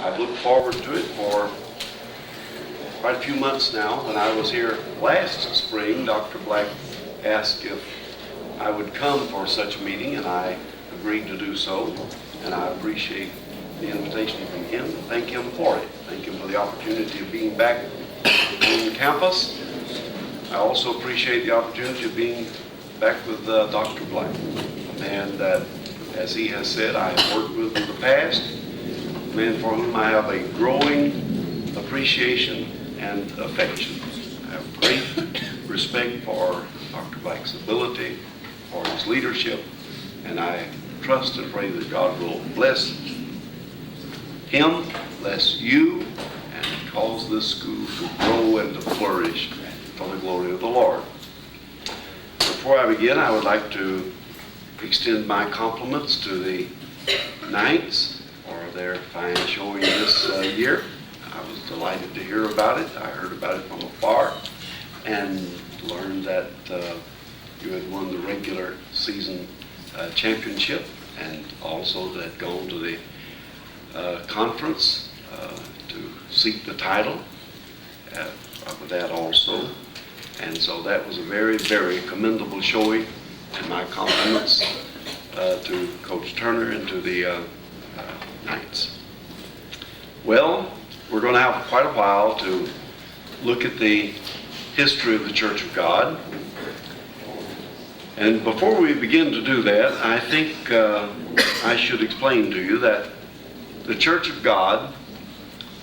I've looked forward to it for quite a few months now. When I was here last spring, Dr. Black asked if I would come for such a meeting, and I agreed to do so. And I appreciate the invitation from him. Thank him for it. Thank him for the opportunity of being back on campus. I also appreciate the opportunity of being back with Dr. Black, a man that, as he has said, I have worked with in the past, a man for whom I have a growing appreciation and affection. I have great respect for Dr. Black's ability, for his leadership, and I trust and pray that God will bless him, bless you, and cause this school to grow and to flourish for the glory of the Lord. Before I begin, I would like to extend my compliments to the Knights for their fine showing this year. I was delighted to hear about it. I heard about it from afar and learned that you had won the regular season championship, and also had gone to the conference to seek the title with that also. And so that was a very, very commendable showing, and my compliments to Coach Turner and to the Knights. Well, we're going to have quite a while to look at the history of the Church of God. And before we begin to do that, I think I should explain to you that the Church of God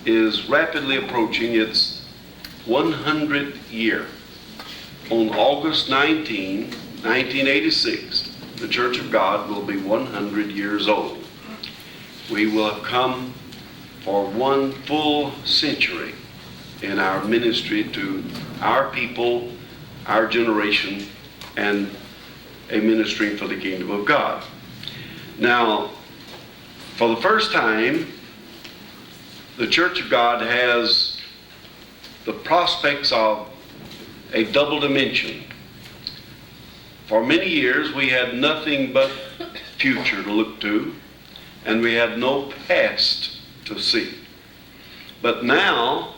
is rapidly approaching its 100th year. On August 19, 1986, the Church of God will be 100 years old. We will have come for one full century in our ministry to our people, our generation, and a ministry for the kingdom of God. Now, for the first time, the Church of God has the prospects of a double dimension. For many years, we had nothing but future to look to, and we had no past to see. But now,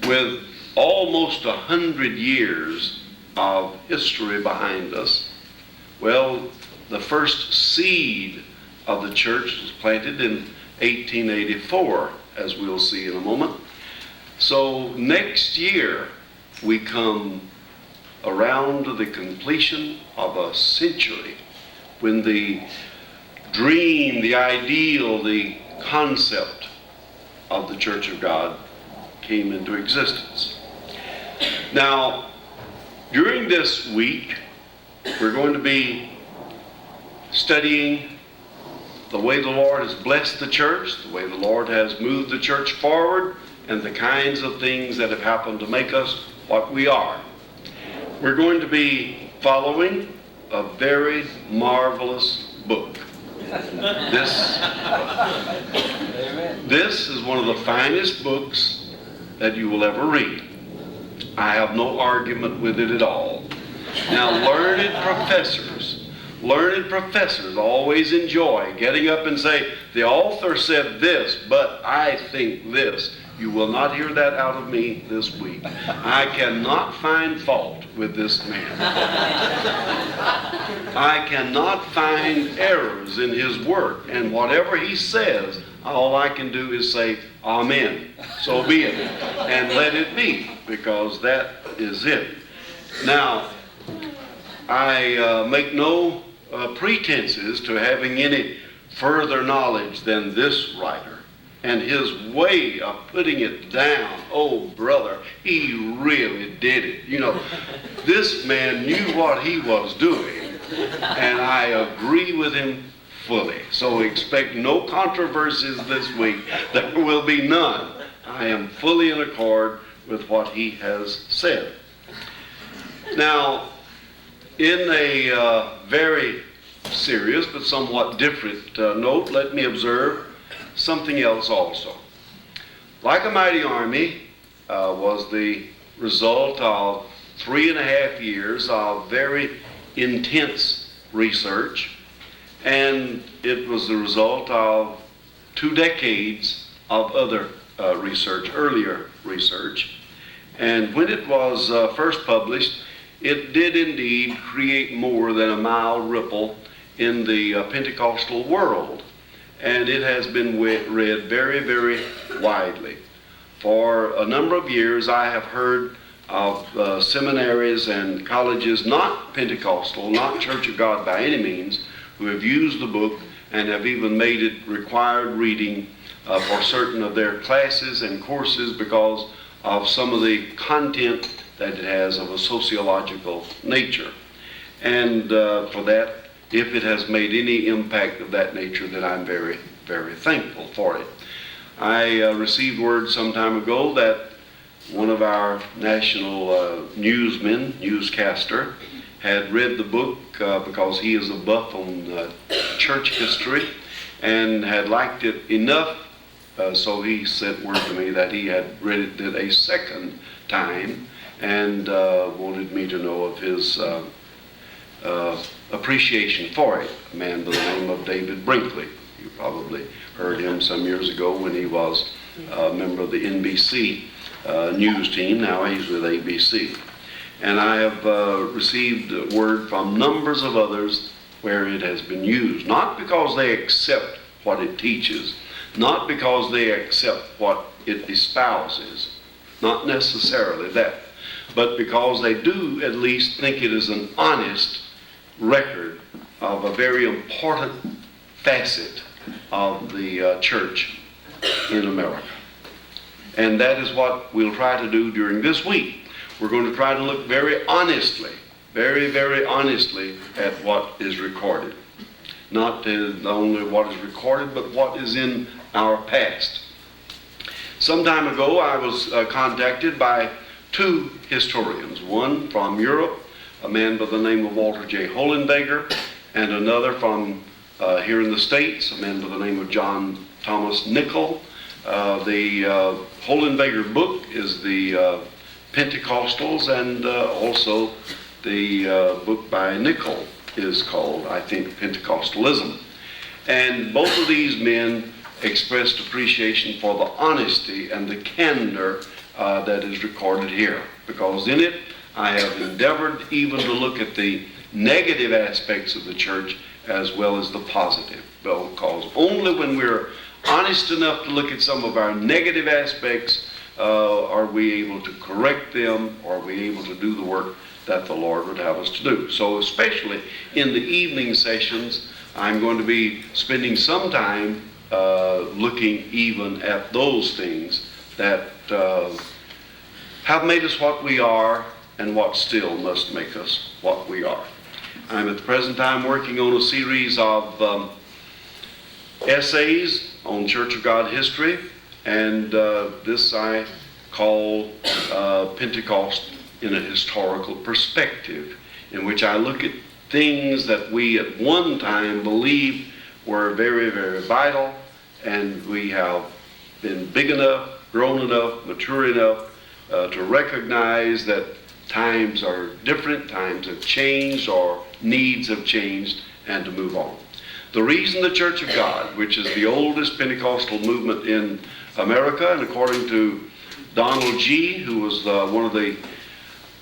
with almost 100 years of history behind us, well, the first seed of the church was planted in 1884, as we'll see in a moment. So next year, we come around to the completion of a century when the dream, the ideal, the concept of the Church of God came into existence. Now, during this week, we're going to be studying the way the Lord has blessed the church, the way the Lord has moved the church forward, and the kinds of things that have happened to make us what we are. We're going to be following a very marvelous book. This is one of the finest books that you will ever read. I have no argument with it at all. Now, learned professors always enjoy getting up and say, the author said this, but I think this. You will not hear that out of me this week. I cannot find fault with this man. I cannot find errors in his work, and whatever he says, all I can do is say, amen. So be it, and let it be, because that is it. Now, I make no pretenses to having any further knowledge than this writer. And his way of putting it down, oh brother, he really did it. You know, this man knew what he was doing, and I agree with him fully. So expect no controversies this week. There will be none. I am fully in accord with what he has said. Now, in a very serious but somewhat different note, let me observe something else also. Like a Mighty Army was the result of 3.5 years of very intense research, and it was the result of 2 decades of other earlier research. And when it was first published, it did indeed create more than a mild ripple in the Pentecostal world. And it has been read very, very widely. For a number of years, I have heard of seminaries and colleges, not Pentecostal, not Church of God by any means, who have used the book and have even made it required reading for certain of their classes and courses because of some of the content that it has of a sociological nature. And for that, if it has made any impact of that nature, then I'm very, very thankful for it. I received word some time ago that one of our national newscaster, had read the book because he is a buff on church history and had liked it enough, so he sent word to me that he had read it a second time and wanted me to know of his appreciation for it. A man by the name of David Brinkley. You probably heard him some years ago when he was a member of the NBC news team. Now he's with ABC. And I have received word from numbers of others where it has been used, not because they accept what it teaches, not because they accept what it espouses, not necessarily that, but because they do at least think it is an honest record of a very important facet of the church in America. And that is what we'll try to do during this week. We're going to try to look very honestly, very, very honestly at what is recorded. Not only what is recorded, but what is in our past. Some time ago, I was contacted by two historians, one from Europe, a man by the name of Walter J. Holenbaker, and another from here in the States, a man by the name of John Thomas Nickel. The Holenbaker book is the Pentecostals, and also the book by Nickel is called, I think, Pentecostalism. And both of these men expressed appreciation for the honesty and the candor that is recorded here, because in it I have endeavored even to look at the negative aspects of the church as well as the positive, because only when we're honest enough to look at some of our negative aspects are we able to correct them, or are we able to do the work that the Lord would have us to do. So especially in the evening sessions, I'm going to be spending some time looking even at those things that have made us what we are and what still must make us what we are. I'm at the present time working on a series of essays on Church of God history, and this I call Pentecost in a historical perspective, in which I look at things that we at one time believed were very, very vital, and we have been big enough, grown enough, mature enough to recognize that times are different, times have changed, or needs have changed, and to move on. The reason the Church of God, which is the oldest Pentecostal movement in America, and according to Donald G., who was one of the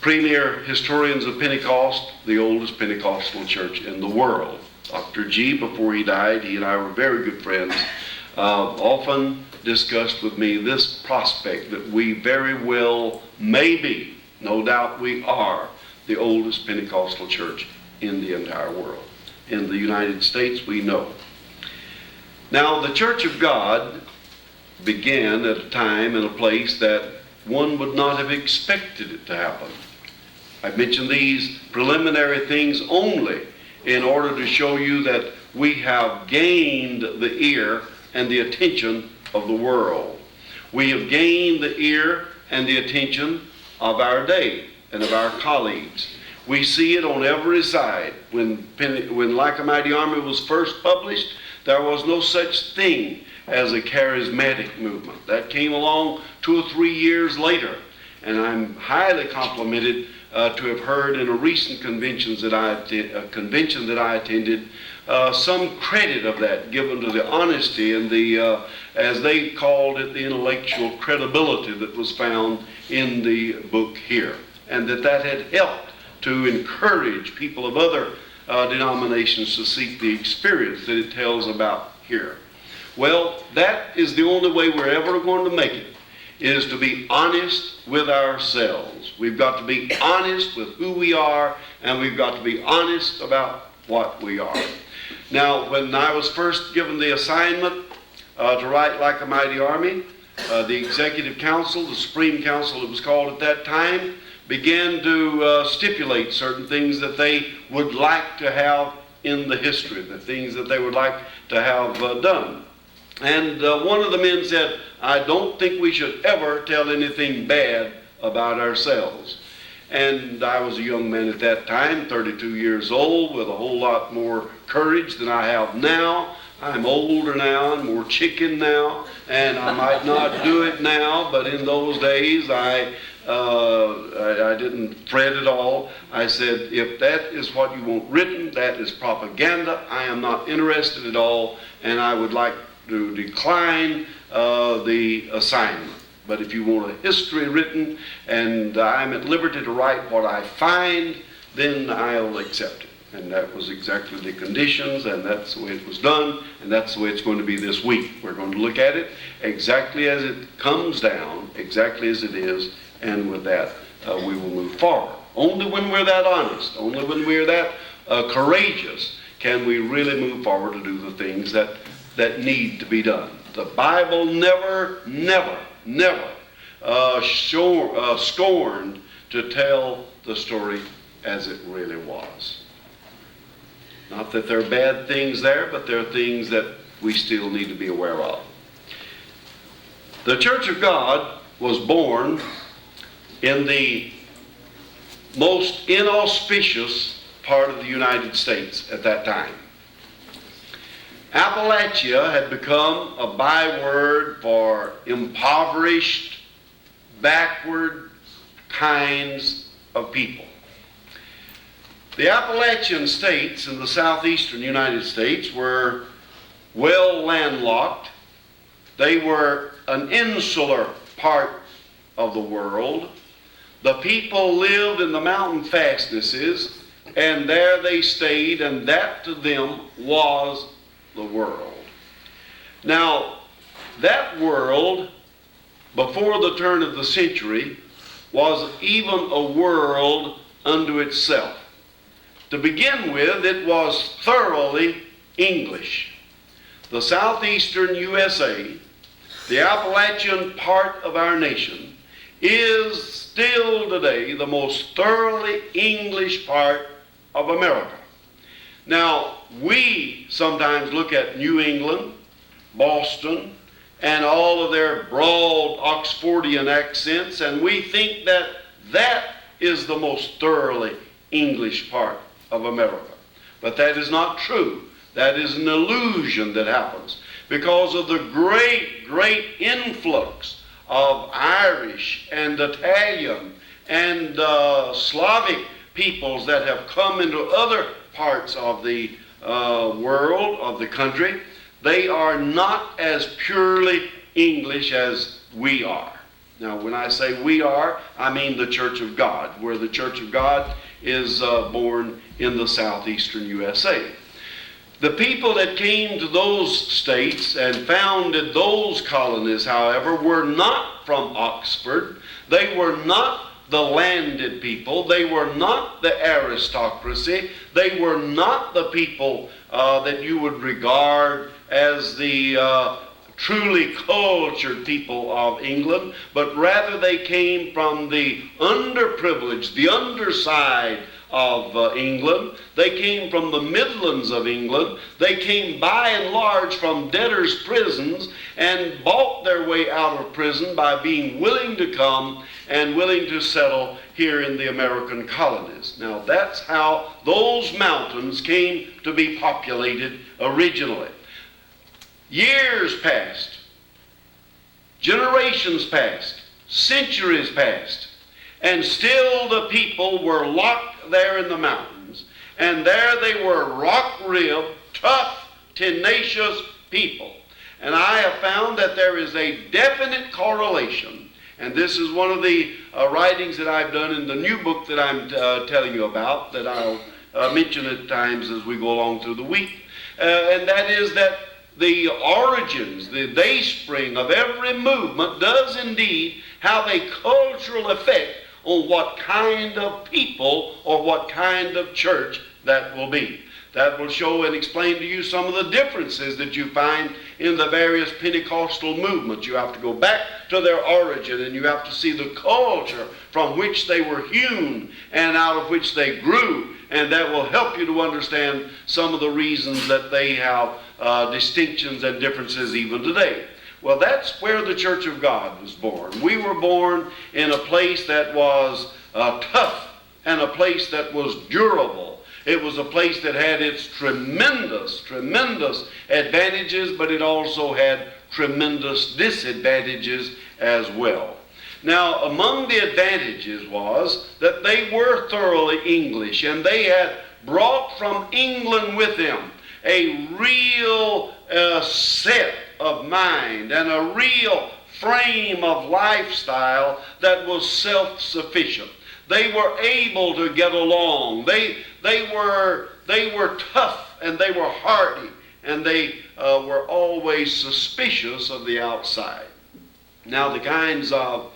premier historians of Pentecost, the oldest Pentecostal church in the world. Dr. G., before he died, he and I were very good friends, often discussed with me this prospect that we very well may be, no doubt we are, the oldest Pentecostal church in the entire world. In the United States, we know. Now, the Church of God began at a time and a place that one would not have expected it to happen. I've mentioned these preliminary things only in order to show you that we have gained the ear and the attention of the world. We have gained the ear and the attention of our day and of our colleagues. We see it on every side. When Like a Mighty Army was first published, there was no such thing as a charismatic movement. That came along 2 or 3 years later, and I'm highly complimented to have heard in a recent convention that I attended, some credit of that given to the honesty and the, as they called it, the intellectual credibility that was found in the book here, and that had helped to encourage people of other denominations to seek the experience that it tells about here. Well, that is the only way we're ever going to make it, is to be honest with ourselves. We've got to be honest with who we are, and we've got to be honest about what we are. Now, when I was first given the assignment to write Like a Mighty Army, the Executive Council, the Supreme Council it was called at that time, began to stipulate certain things that they would like to have in the history, the things that they would like to have done. And one of the men said, I don't think we should ever tell anything bad about ourselves. And I was a young man at that time, 32 years old, with a whole lot more courage than I have now. I'm older now and more chicken now, and I might not do it now, but in those days I didn't fret at all. I said, if that is what you want written, that is propaganda. I am not interested at all, and I would like to decline the assignment. But if you want a history written, and I'm at liberty to write what I find, then I'll accept it. And that was exactly the conditions, and that's the way it was done, and that's the way it's going to be this week. We're going to look at it exactly as it comes down, exactly as it is, and with that we will move forward. Only when we're that honest, only when we're that courageous, can we really move forward to do the things that need to be done. The Bible never scorned to tell the story as it really was. Not that there are bad things there, but there are things that we still need to be aware of. The Church of God was born in the most inauspicious part of the United States at that time. Appalachia had become a byword for impoverished, backward kinds of people. The Appalachian states in the southeastern United States were well landlocked. They were an insular part of the world. The people lived in the mountain fastnesses, and there they stayed, and that to them was the world. Now, that world, before the turn of the century, was even a world unto itself. To begin with, it was thoroughly English. The southeastern USA, the Appalachian part of our nation, is still today the most thoroughly English part of America. Now, we sometimes look at New England, Boston, and all of their broad Oxfordian accents, and we think that that is the most thoroughly English part of America. But that is not true. That is an illusion that happens because of the great influx of Irish and Italian and Slavic peoples that have come into other parts of the world, of the country. They are not as purely English as we are. Now, when I say we are, I mean the Church of God, where the Church of God is born in the southeastern USA. The people that came to those states and founded those colonies, however, were not from Oxford. They were not the landed people. They were not the aristocracy. They were not the people that you would regard as the truly cultured people of England, but rather they came from the underprivileged, the underside of England. They came from the Midlands of England. They came by and large from debtors' prisons and bought their way out of prison by being willing to come and willing to settle here in the American colonies. Now, that's how those mountains came to be populated originally. Years passed, generations passed, centuries passed, And still the people were locked there in the mountains. And there they were, rock-ribbed, tough, tenacious people. And I have found that there is a definite correlation. And this is one of the writings that I've done in the new book that I'm telling you about, that I'll mention at times as we go along through the week. And that is that the origins, the dayspring of every movement does indeed have a cultural effect on what kind of people or what kind of church that will be. That will show and explain to you some of the differences that you find in the various Pentecostal movements. You have to go back to their origin, and you have to see the culture from which they were hewn and out of which they grew, and that will help you to understand some of the reasons that they have distinctions and differences even today. Well, that's where the Church of God was born. We were born in a place that was tough and a place that was durable. It was a place that had its tremendous advantages, but it also had tremendous disadvantages as well. Now, among the advantages was that they were thoroughly English, and they had brought from England with them a real set of mind and a real frame of lifestyle that was self-sufficient. They were able to get along. They were tough, and they were hardy, and they were always suspicious of the outside. Now, the kinds of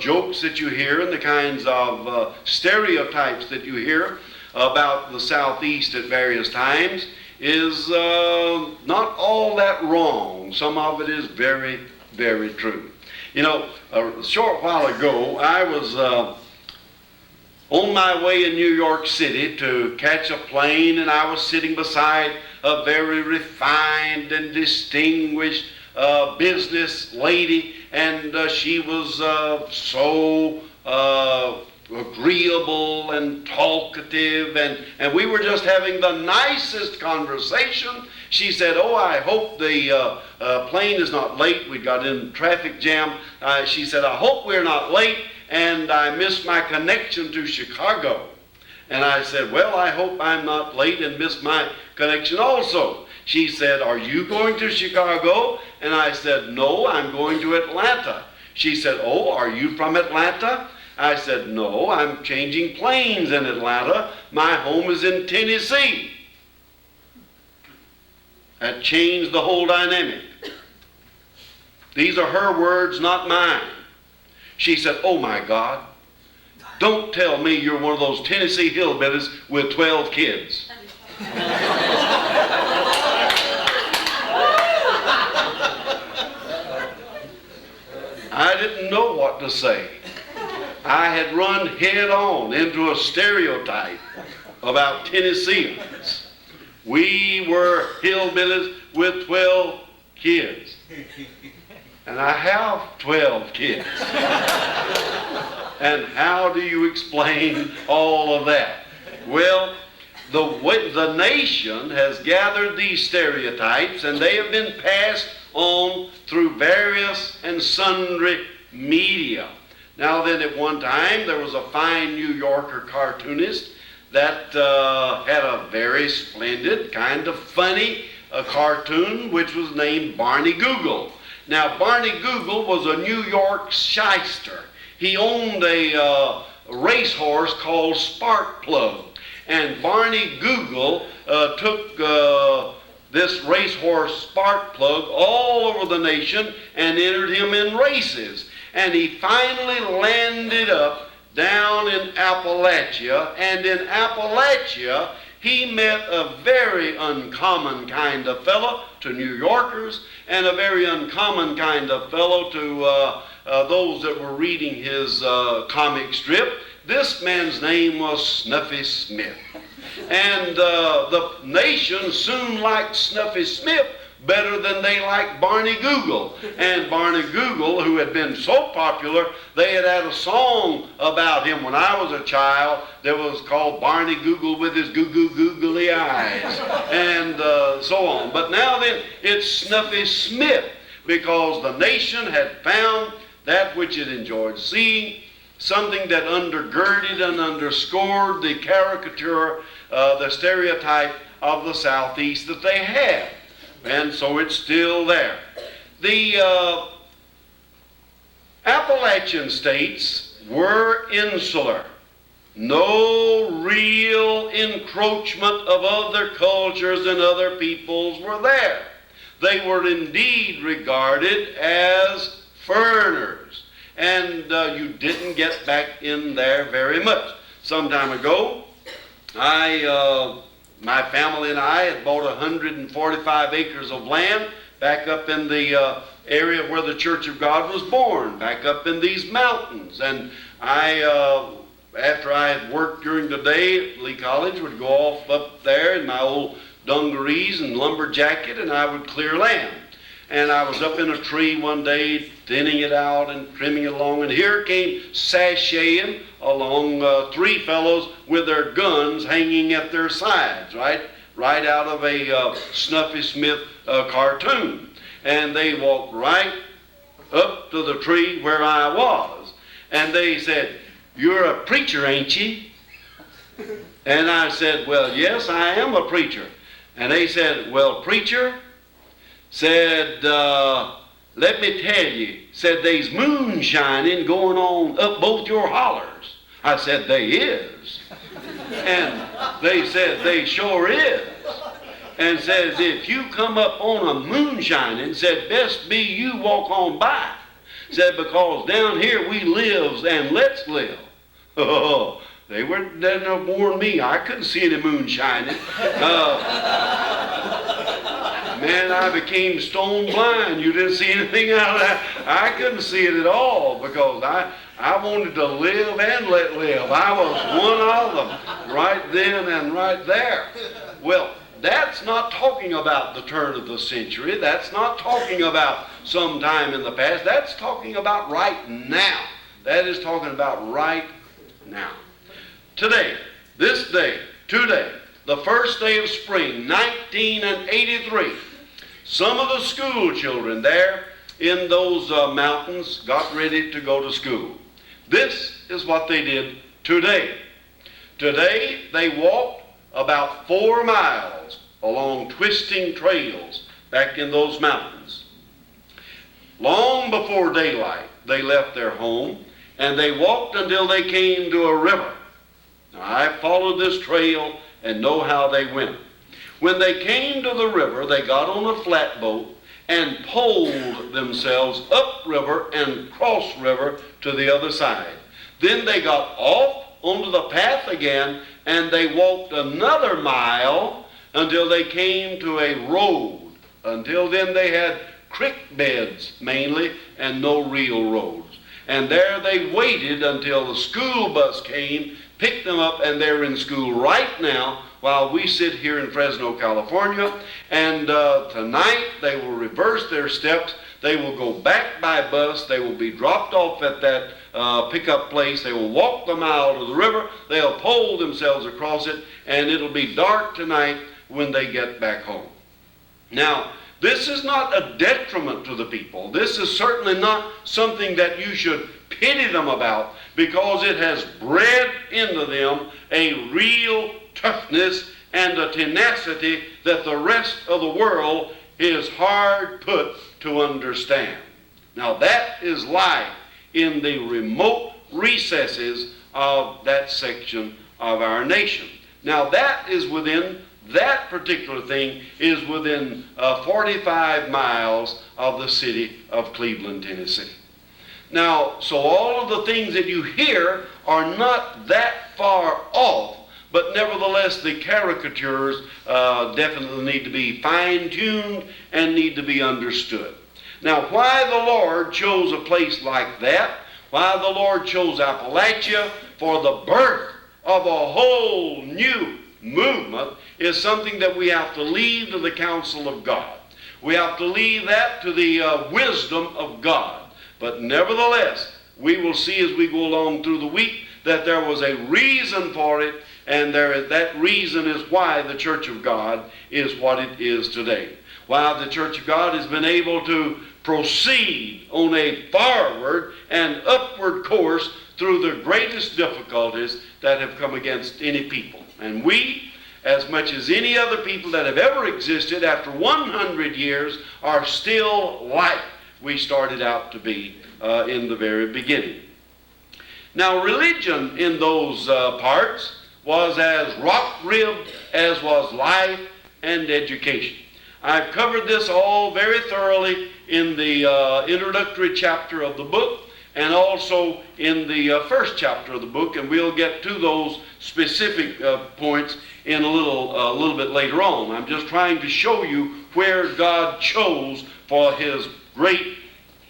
jokes that you hear and the kinds of stereotypes that you hear about the Southeast at various times is not all that wrong. Some of it is very, very true. You know, a short while ago, I was on my way in New York City to catch a plane, and I was sitting beside a very refined and distinguished business lady, and she was so agreeable and talkative, and we were just having the nicest conversation. She said, "Oh, I hope the plane is not late. We got in traffic jam." She said, "I hope we're not late, and I missed my connection to Chicago." And I said, "Well, I hope I'm not late and miss my connection also." She said, "Are you going to Chicago?" And I said, "No, I'm going to Atlanta." She said, "Oh, are you from Atlanta?" I said, "No, I'm changing planes in Atlanta. My home is in Tennessee." That changed the whole dynamic. These are her words, not mine. She said, "Oh my God, don't tell me you're one of those Tennessee hillbillies with 12 kids." I didn't know what to say. I had run head on into a stereotype about Tennesseans. We were hillbillies with 12 kids. And I have 12 kids. And how do you explain all of that? Well, the nation has gathered these stereotypes, and they have been passed on through various and sundry media. Now then, at one time, there was a fine New Yorker cartoonist that had a very splendid, kind of funny cartoon, which was named Barney Google. Now, Barney Google was a New York shyster. He owned a racehorse called Sparkplug. And Barney Google took this racehorse Sparkplug all over the nation and entered him in races. And he finally landed up down in Appalachia. And in Appalachia, he met a very uncommon kind of fellow to New Yorkers, and a very uncommon kind of fellow to those that were reading his comic strip. This man's name was Snuffy Smith. And the nation soon liked Snuffy Smith better than they liked Barney Google. And Barney Google, who had been so popular, they had a song about him when I was a child that was called Barney Google with his googly eyes, and so on. But now then, it's Snuffy Smith, because the nation had found that which it enjoyed seeing, something that undergirded and underscored the caricature, the stereotype of the Southeast that they had. And so it's still there. The Appalachian states were insular. No real encroachment of other cultures and other peoples were there. They were indeed regarded as foreigners. And you didn't get back in there very much. Some time ago, my family and I had bought 145 acres of land back up in the area where the Church of God was born, back up in these mountains. And after I had worked during the day at Lee College, would go off up there in my old dungarees and lumber jacket, and I would clear land. And I was up in a tree one day, thinning it out and trimming it along, and here came sashaying along three fellows with their guns hanging at their sides, right out of a Snuffy Smith cartoon. And they walked right up to the tree where I was, and they said, "You're a preacher, ain't you?" And I said, "Well, yes, I am a preacher." And they said, "Well, preacher," said, "let me tell you," said, "they's moonshining going on up both your hollers." I said, "They is." And they said, "They sure is." And says, "If you come up on a moonshining," said, "best be you walk on by." Said, "because down here we lives and let's live." Oh, they didn't warn me. I couldn't see any moonshining. Man, I became stone blind. You didn't see anything out of that. I couldn't see it at all because I wanted to live and let live. I was one of them right then and right there. Well, that's not talking about the turn of the century. That's not talking about some time in the past. That's talking about right now. That is talking about right now. Today, this day, today, the first day of spring, 1983, some of the school children there in those mountains got ready to go to school. This is what they did today. Today, they walked about 4 miles along twisting trails back in those mountains. Long before daylight, they left their home, and they walked until they came to a river. Now, I followed this trail and know how they went. When they came to the river, they got on a flatboat and poled themselves upriver and cross river to the other side. Then they got off onto the path again, and they walked another mile until they came to a road. Until then they had creek beds mainly and no real roads. And there they waited until the school bus came, picked them up, and they're in school right now while we sit here in Fresno, California. And tonight they will reverse their steps. They will go back by bus. They will be dropped off at that pickup place. They will walk the mile to the river. They'll pole themselves across it, and it'll be dark tonight when they get back home. Now, this is not a detriment to the people. This is certainly not something that you should pity them about, because it has bred into them a real toughness and a tenacity that the rest of the world is hard put to understand. Now, that is life in the remote recesses of that section of our nation. Now, that particular thing is within 45 miles of the city of Cleveland, Tennessee. Now, so all of the things that you hear are not that far off, but nevertheless the caricatures definitely need to be fine-tuned and need to be understood. Now, why the Lord chose a place like that, why the Lord chose Appalachia for the birth of a whole new movement, is something that we have to leave to the counsel of God. We have to leave that to the wisdom of God. But nevertheless, we will see as we go along through the week that there was a reason for it, and that reason is why the Church of God is what it is today. Why, the Church of God has been able to proceed on a forward and upward course through the greatest difficulties that have come against any people. And we, as much as any other people that have ever existed, after 100 years, are still like we started out to be in the very beginning. Now, religion in those parts was as rock-ribbed as was life and education. I've covered this all very thoroughly in the introductory chapter of the book, and also in the first chapter of the book, and we'll get to those specific points in a little bit later on. I'm just trying to show you where God chose for His great,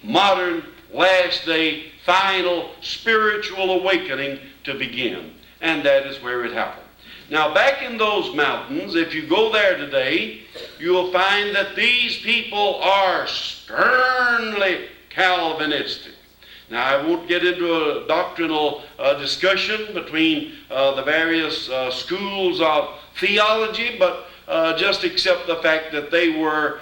modern, last-day, final spiritual awakening to begin, and that is where it happened. Now, back in those mountains, if you go there today, you will find that these people are sternly Calvinistic. Now, I won't get into a doctrinal discussion between the various schools of theology, but just accept the fact that they were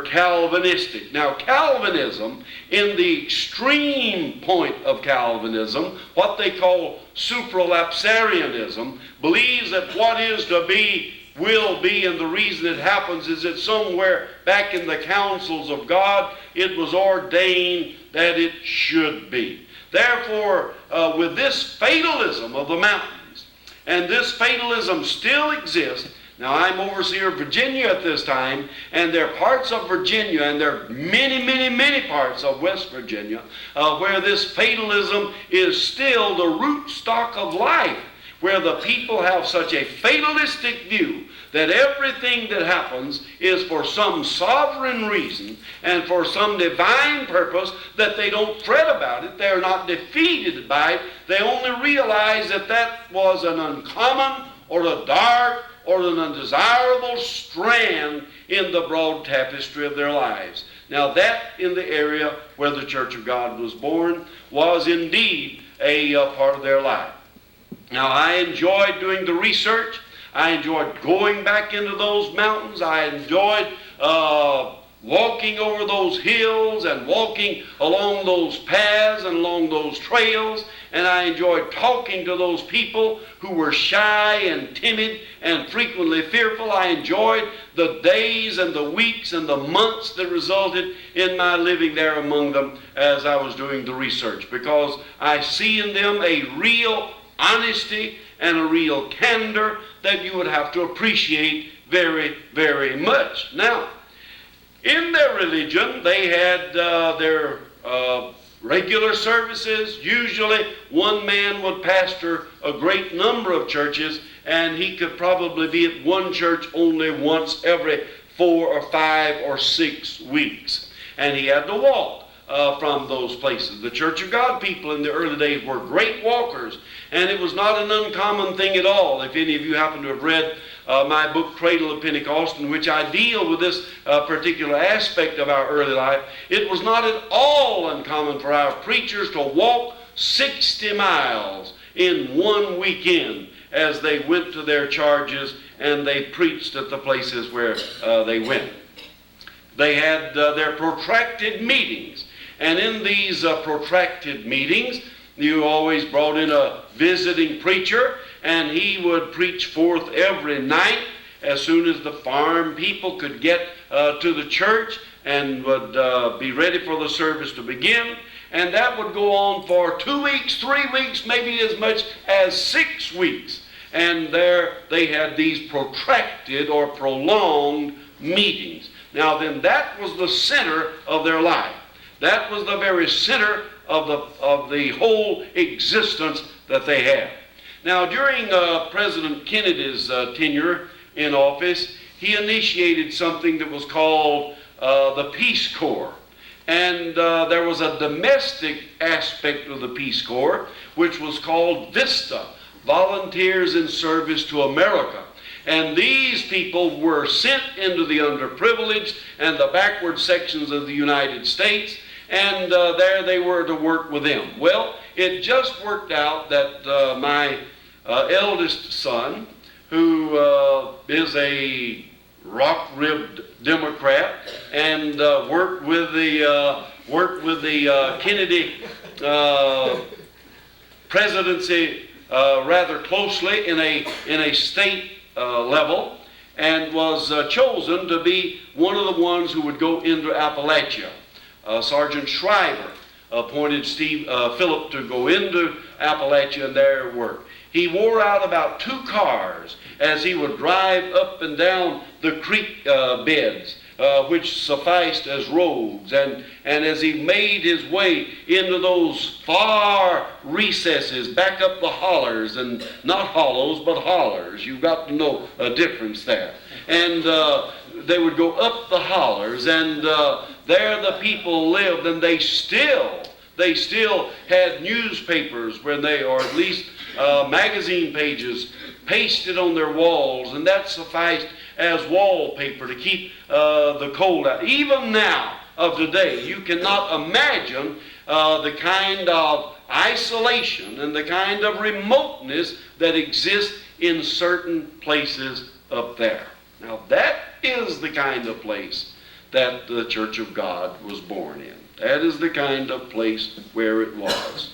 Calvinistic. Now, Calvinism, in the extreme point of Calvinism, what they call supralapsarianism, believes that what is to be will be, and the reason it happens is that somewhere back in the counsels of God, it was ordained that it should be. Therefore, with this fatalism of the mountains, and this fatalism still exists. Now, I'm overseer of Virginia at this time, and there are parts of Virginia, and there are many parts of West Virginia, where this fatalism is still the root stock of life, where the people have such a fatalistic view that everything that happens is for some sovereign reason and for some divine purpose, that they don't fret about it. They're not defeated by it. They only realize that that was an uncommon or a dark or an undesirable strand in the broad tapestry of their lives. Now, that in the area where the Church of God was born was indeed a part of their life. Now, I enjoyed doing the research. I enjoyed going back into those mountains. I enjoyed walking over those hills and walking along those paths and along those trails. And I enjoyed talking to those people who were shy and timid and frequently fearful. I enjoyed the days and the weeks and the months that resulted in my living there among them as I was doing the research, because I see in them a real honesty and a real candor that you would have to appreciate very much. Now, in their religion, they had their regular services. Usually, one man would pastor a great number of churches, and he could probably be at one church only once every 4 or 5 or 6 weeks. And he had to walk from those places. The Church of God people in the early days were great walkers, and it was not an uncommon thing at all. If any of you happen to have read my book, Cradle of Pentecost, in which I deal with this particular aspect of our early life, it was not at all uncommon for our preachers to walk 60 miles in one weekend as they went to their charges and they preached at the places where they went. They had their protracted meetings, and in these protracted meetings, you always brought in a visiting preacher, and he would preach forth every night as soon as the farm people could get to the church and would be ready for the service to begin. And that would go on for 2 weeks, 3 weeks, maybe as much as 6 weeks. And there they had these protracted or prolonged meetings. Now then, that was the center of their life. That was the very center of the whole existence that they had. Now, during President Kennedy's tenure in office, he initiated something that was called the Peace Corps. And there was a domestic aspect of the Peace Corps, which was called VISTA, Volunteers in Service to America. And these people were sent into the underprivileged and the backward sections of the United States, and there they were to work with them. Well, it just worked out that my eldest son, who is a rock-ribbed Democrat, and worked with the Kennedy presidency rather closely in a state level, and was chosen to be one of the ones who would go into Appalachia. Sergeant Shriver appointed Philip to go into Appalachia and there work. He wore out about 2 cars as he would drive up and down the creek beds, which sufficed as roads. And as he made his way into those far recesses, back up the hollers, and not hollows, but hollers. You've got to know a difference there. And they would go up the hollers, and there the people lived, and they still had newspapers or at least magazine pages pasted on their walls, and that sufficed as wallpaper to keep the cold out. Even now of today, you cannot imagine the kind of isolation and the kind of remoteness that exists in certain places up there. Now that is the kind of place that the Church of God was born in. That is the kind of place where it was.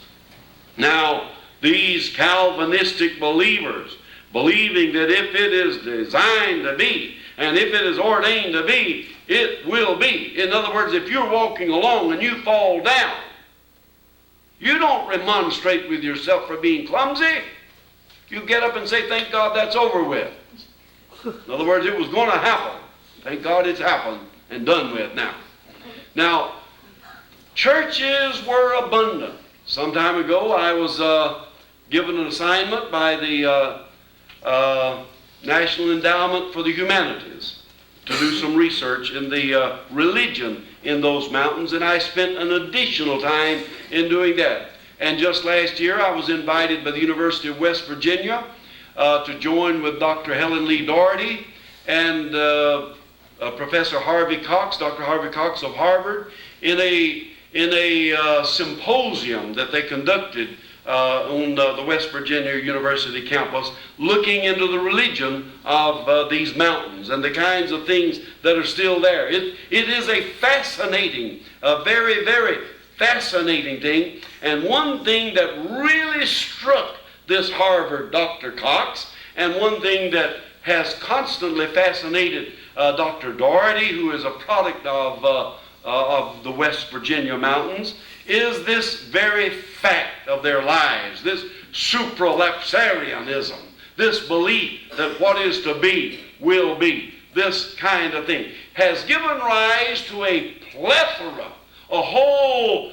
Now, these Calvinistic believers, believing that if it is designed to be, and if it is ordained to be, it will be. In other words, if you're walking along and you fall down, you don't remonstrate with yourself for being clumsy. You get up and say, thank God that's over with. In other words, it was going to happen. Thank God it's happened and done with now. Now, churches were abundant. Some time ago, I was given an assignment by the National Endowment for the Humanities to do some research in the religion in those mountains, and I spent an additional time in doing that. And just last year, I was invited by the University of West Virginia to join with Dr. Helen Lee Doherty and Professor Harvey Cox, Dr. Harvey Cox of Harvard, in a symposium that they conducted on the West Virginia University campus, looking into the religion of these mountains and the kinds of things that are still there. It is a fascinating, a very, very fascinating thing. And one thing that really struck this Harvard Dr. Cox, and one thing that has constantly fascinated Dr. Doherty, who is a product of the West Virginia mountains, is this very fact of their lives, this supralapsarianism, this belief that what is to be will be, this kind of thing, has given rise to a plethora, a whole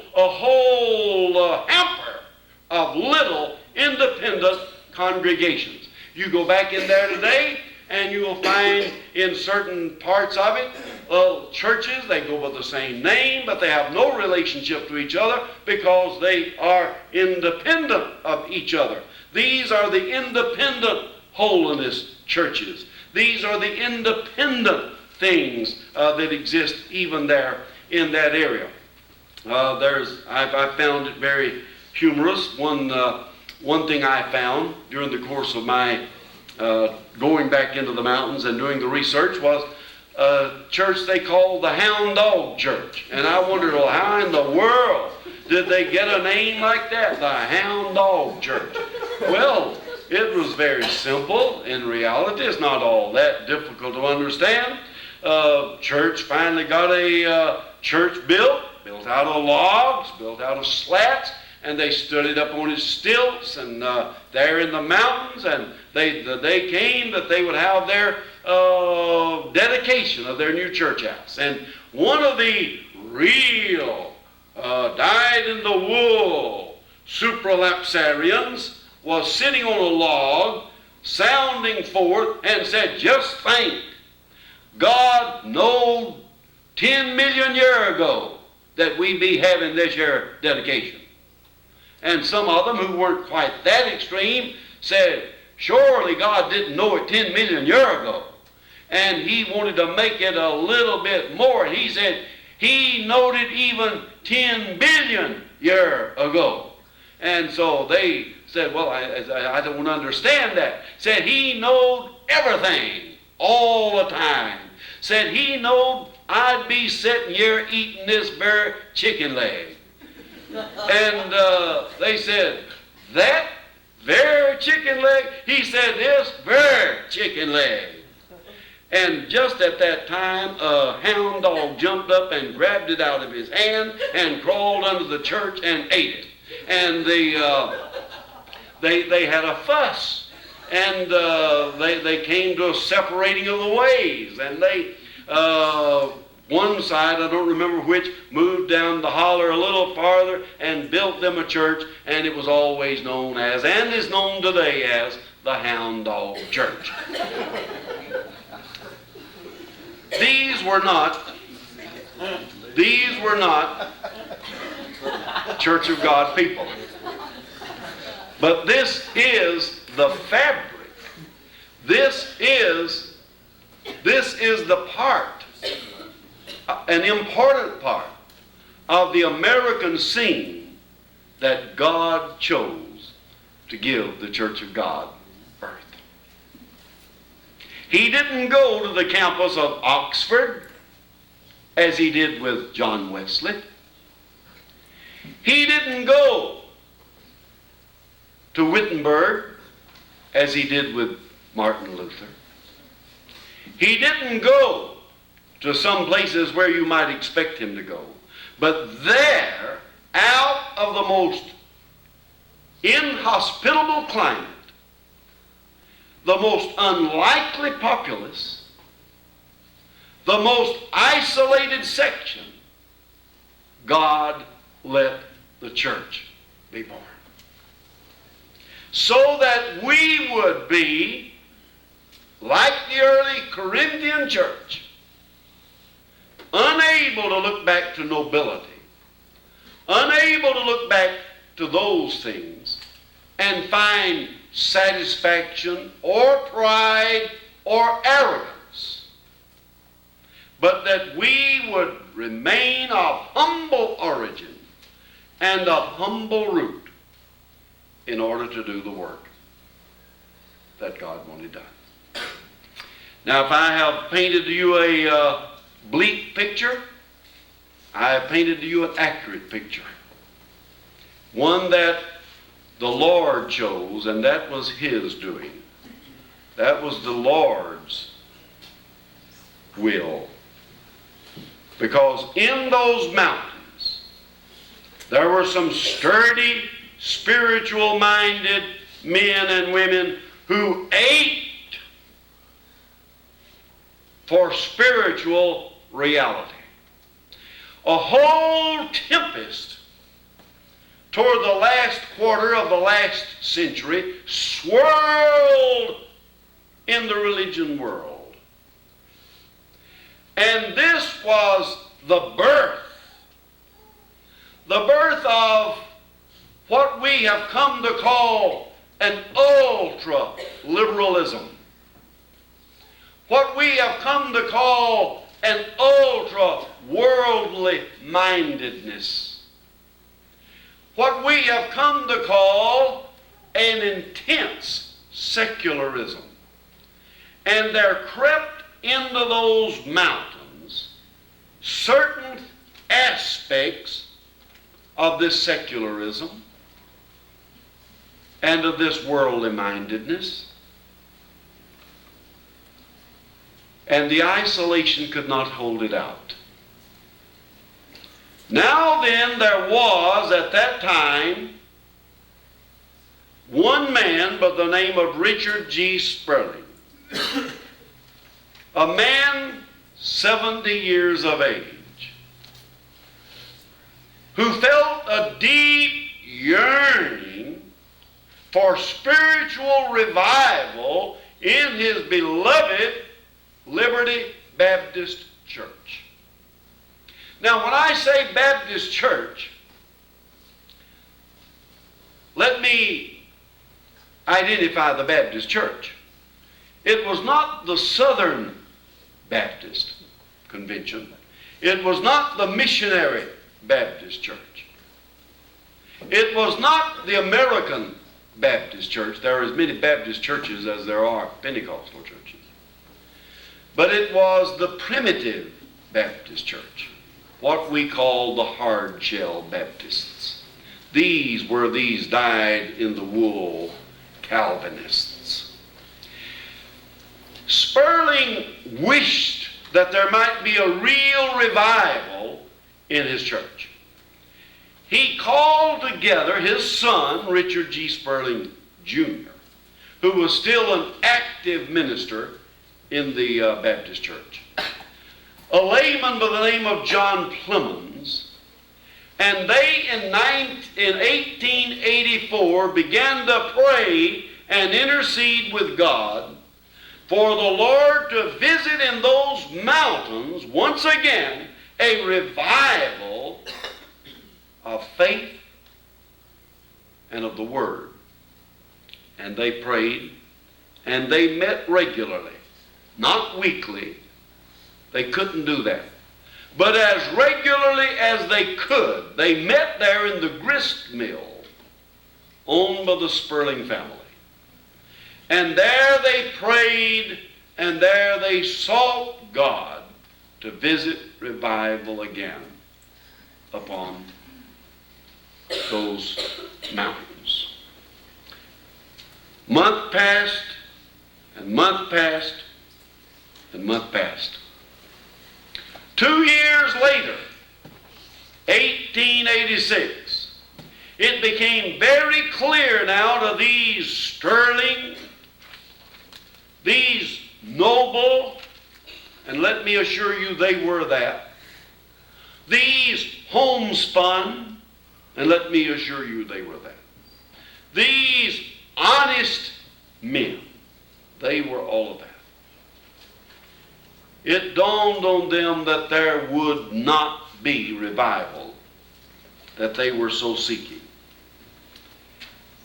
hamper of little independent congregations. You go back in there today, and you will find in certain parts of it, churches, they go by the same name, but they have no relationship to each other because they are independent of each other. These are the independent holiness churches. These are the independent things that exist even there in that area. I found it very humorous. One thing I found during the course of my going back into the mountains and doing the research was a church they called the Hound Dog Church. And I wondered, well, how in the world did they get a name like that, the Hound Dog Church? Well, it was very simple. In reality, it's not all that difficult to understand. Church finally got a church built out of logs, built out of slats, and they stood it up on its stilts, and there in the mountains, and the day came that they would have their dedication of their new church house. And one of the real dyed-in-the-wool supralapsarians was sitting on a log, sounding forth, and said, just think, God knowed 10 million years ago that we be having this here dedication. And some of them who weren't quite that extreme said, surely God didn't know it 10 million years ago. And he wanted to make it a little bit more. And he said, he knowed it even 10 billion years ago. And so they said, well, I don't understand that. Said he knowed everything all the time. said he knowed I'd be sitting here eating this very chicken leg. And they said, that very chicken leg? He said, this very chicken leg. And just at that time, a hound dog jumped up and grabbed it out of his hand and crawled under the church and ate it. And they had a fuss. And they came to a separating of the ways. And they, one side, I don't remember which, moved down the holler a little farther and built them a church. And it was always known as, and is known today as, the Hound Dog Church. These were not Church of God people. But this is the fabric. This is the part, an important part of the American scene that God chose to give the Church of God birth. He didn't go to the campus of Oxford as he did with John Wesley. He didn't go to Wittenberg as he did with Martin Luther. He didn't go to some places where you might expect him to go. But there, out of the most inhospitable climate, the most unlikely populace, the most isolated section, God let the church be born. So that we would be, like the early Corinthian church, unable to look back to nobility, unable to look back to those things and find satisfaction or pride or arrogance, but that we would remain of humble origin and of humble root in order to do the work that God wanted done. Now, if I have painted to you a bleak picture, I have painted to you an accurate picture. One that the Lord chose, and that was His doing. That was the Lord's will. Because in those mountains, there were some sturdy, spiritual-minded men and women who ate for spiritual reality. A whole tempest toward the last quarter of the last century swirled in the religion world. And this was the birth of what we have come to call an ultra-liberalism. What we have come to call an ultra-worldly mindedness. What we have come to call an intense secularism. And there crept into those mountains certain aspects of this secularism and of this worldly mindedness. And the isolation could not hold it out. Now then, there was at that time one man by the name of Richard G. Spurling, a man 70 years of age, who felt a deep yearning for spiritual revival in his beloved Liberty Baptist Church. Now, when I say Baptist Church, let me identify the Baptist Church. It was not the Southern Baptist Convention. It was not the Missionary Baptist Church. It was not the American Baptist Church. There are as many Baptist churches as there are Pentecostal churches. But it was the primitive Baptist church, what we call the hard shell Baptists. These were these dyed-in-the-wool Calvinists. Spurling wished that there might be a real revival in his church. He called together his son, Richard G. Spurling Jr., who was still an active minister in the Baptist church, a layman by the name of John Clemens, and they in 1884 began to pray and intercede with God for the Lord to visit in those mountains once again a revival of faith and of the Word. And they prayed, and they met regularly, not weekly. They couldn't do that. But as regularly as they could, they met there in the grist mill owned by the Spurling family. And there they prayed, and there they sought God to visit revival again upon those mountains. Month passed, and month passed, and month passed. 2 years later, 1886, it became very clear now to these sterling, these noble, and let me assure you they were that, these homespun, and let me assure you they were that, these honest men, they were all of that. It dawned on them that there would not be revival that they were so seeking.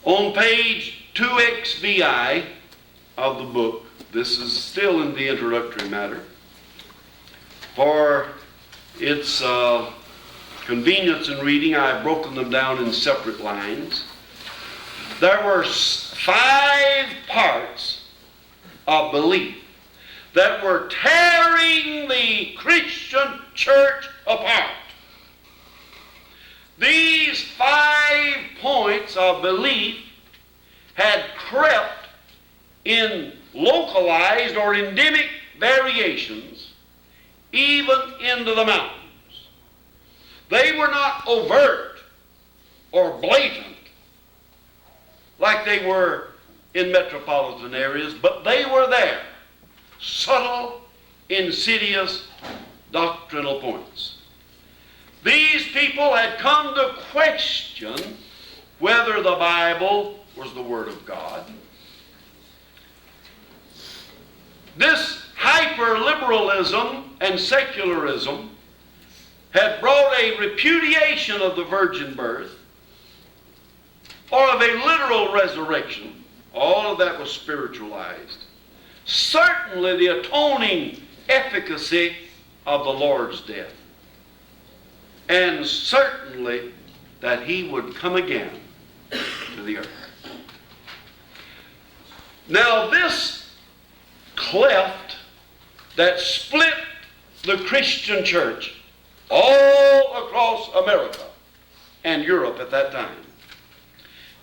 On page 2XVI of the book, this is still in the introductory matter, for its convenience in reading, I have broken them down in separate lines. There were 5 parts of belief that were tearing the Christian church apart. These 5 points of belief had crept in localized or endemic variations even into the mountains. They were not overt or blatant like they were in metropolitan areas, but they were there. Subtle, insidious, doctrinal points. These people had come to question whether the Bible was the Word of God. This hyper-liberalism and secularism had brought a repudiation of the virgin birth or of a literal resurrection. All of that was spiritualized. Certainly the atoning efficacy of the Lord's death. And certainly that He would come again to the earth. Now this cleft that split the Christian church all across America and Europe at that time,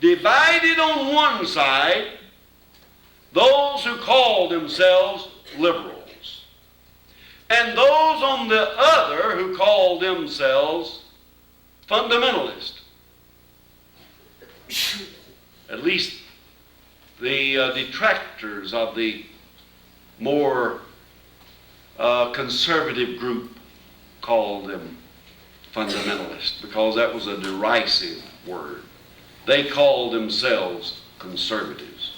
divided on one side those who called themselves liberals, and those on the other who called themselves fundamentalists. At least the detractors of the more conservative group called them fundamentalists, because that was a derisive word. They called themselves conservatives.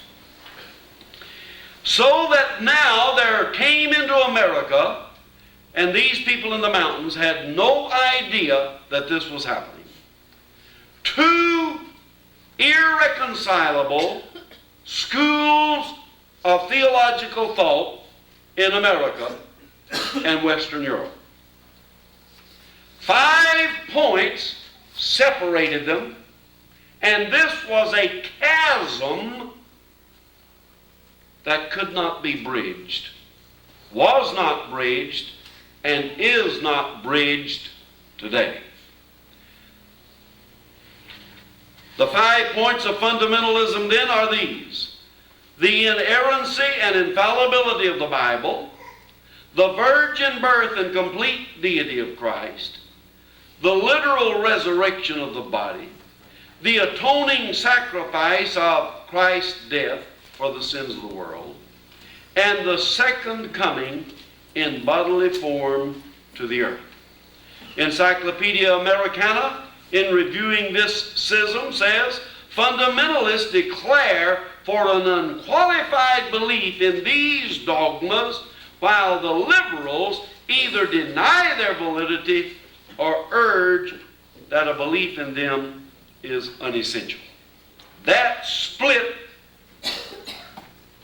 So that now there came into America, and these people in the mountains had no idea that this was happening, 2 irreconcilable schools of theological thought in America and Western Europe. 5 points separated them, and this was a chasm that could not be bridged was not bridged, and is not bridged today. The 5 points of fundamentalism then are these: the inerrancy and infallibility of the Bible, the virgin birth and complete deity of Christ, the literal resurrection of the body, the atoning sacrifice of Christ's death for the sins of the world, and the second coming in bodily form to the earth. Encyclopedia Americana, in reviewing this schism, says, fundamentalists declare for an unqualified belief in these dogmas, while the liberals either deny their validity or urge that a belief in them is unessential. That split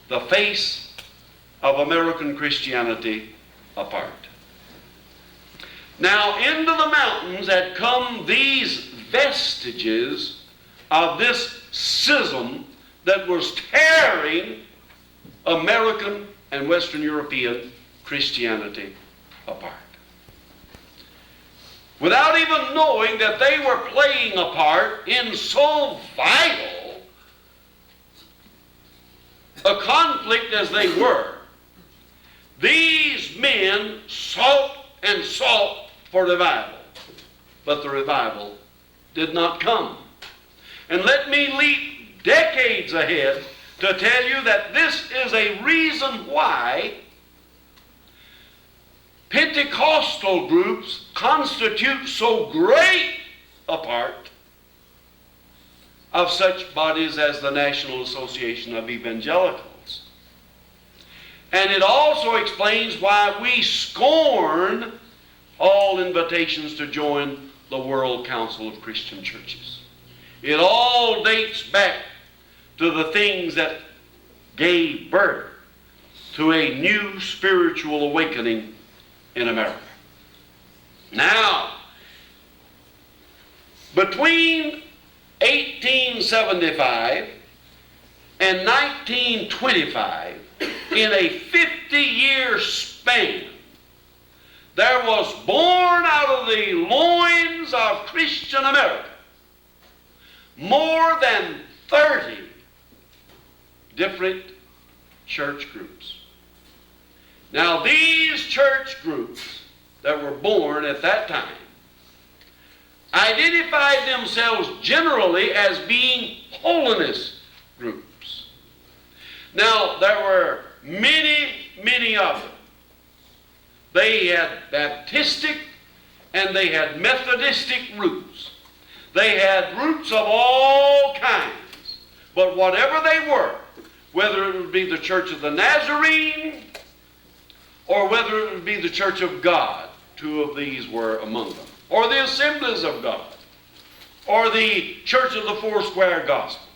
the face of American Christianity apart. Now, into the mountains had come these vestiges of this schism that was tearing American and Western European Christianity apart. Without even knowing that they were playing a part in so vital a conflict as they were, these men sought and sought for revival. But the revival did not come. And let me leap decades ahead to tell you that this is a reason why Pentecostal groups constitute so great a part of such bodies as the National Association of Evangelicals. And it also explains why we scorn all invitations to join the World Council of Christian Churches. It all dates back to the things that gave birth to a new spiritual awakening in America. Now, between 1875 and 1925, in a 50-year span, there was born out of the loins of Christian America more than 30 different church groups. Now, these church groups that were born at that time identified themselves generally as being holiness groups. Now, there were many of them. They had Baptistic and they had Methodistic roots. They had roots of all kinds. But whatever they were, whether it would be the Church of the Nazarene or whether it would be the Church of God, two of these were among them, or the Assemblies of God, or the Church of the Foursquare Gospel.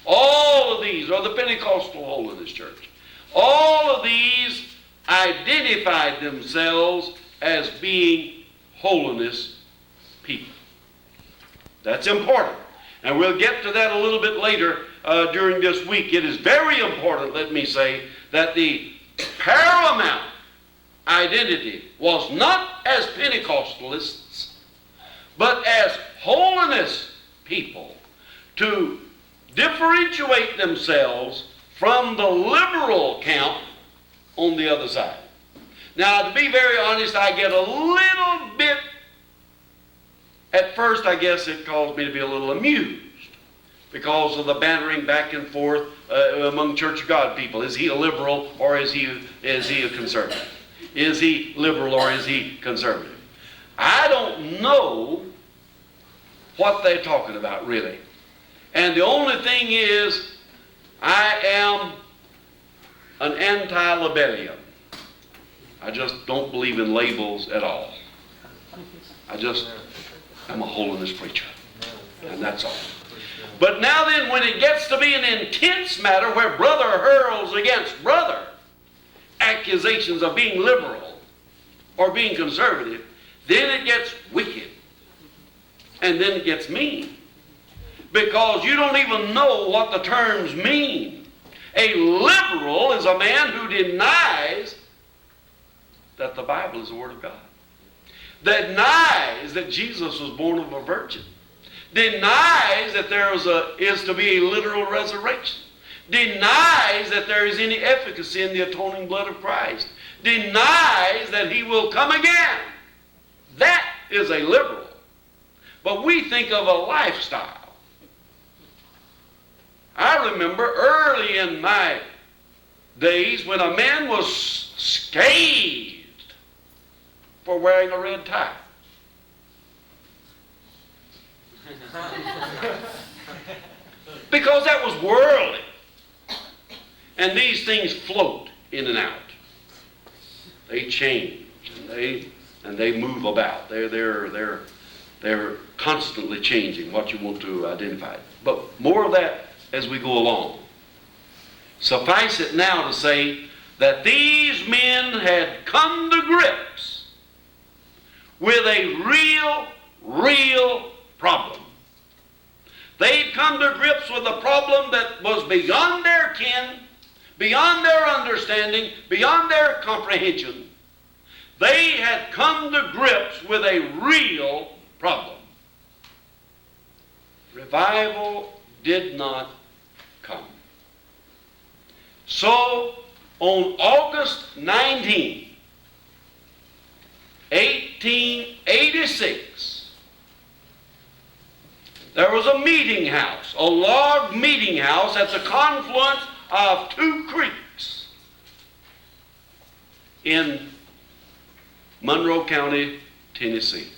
All of these, or the Pentecostal Holiness Church, all of these identified themselves as being holiness people. That's important. And we'll get to that a little bit later during this week. It is very important, let me say, that the paramount identity was not as Pentecostalists, but as holiness people, to differentiate themselves from the liberal camp on the other side. Now, to be very honest, I get a little bit, at first I guess it caused me to be a little amused because of the bantering back and forth among Church of God people. Is he a liberal or is he a conservative? Is he liberal or is he conservative? I don't know what they're talking about, really. And the only thing is, I am an anti-labellian. I just don't believe in labels at all. I just am a holiness preacher. And that's all. But now then, when it gets to be an intense matter where brother hurls against brother accusations of being liberal or being conservative, then it gets wicked. And then it gets mean. Because you don't even know what the terms mean. A liberal is a man who denies that the Bible is the Word of God. Denies that Jesus was born of a virgin. Denies that there is to be a literal resurrection. Denies that there is any efficacy in the atoning blood of Christ. Denies that he will come again. That is a liberal. But we think of a lifestyle. I remember early in my days when a man was scathed for wearing a red tie. Because that was worldly. And these things float in and out. They change and they move about. They're constantly changing what you want to identify. But more of that as we go along. Suffice it now to say that these men had come to grips with a real problem. They'd come to grips with a problem that was beyond their ken, beyond their understanding, beyond their comprehension. They had come to grips with a real problem. Revival did not come. So, on August 19, 1886, there was a meeting house, a log meeting house at the confluence of two creeks in Monroe County, Tennessee.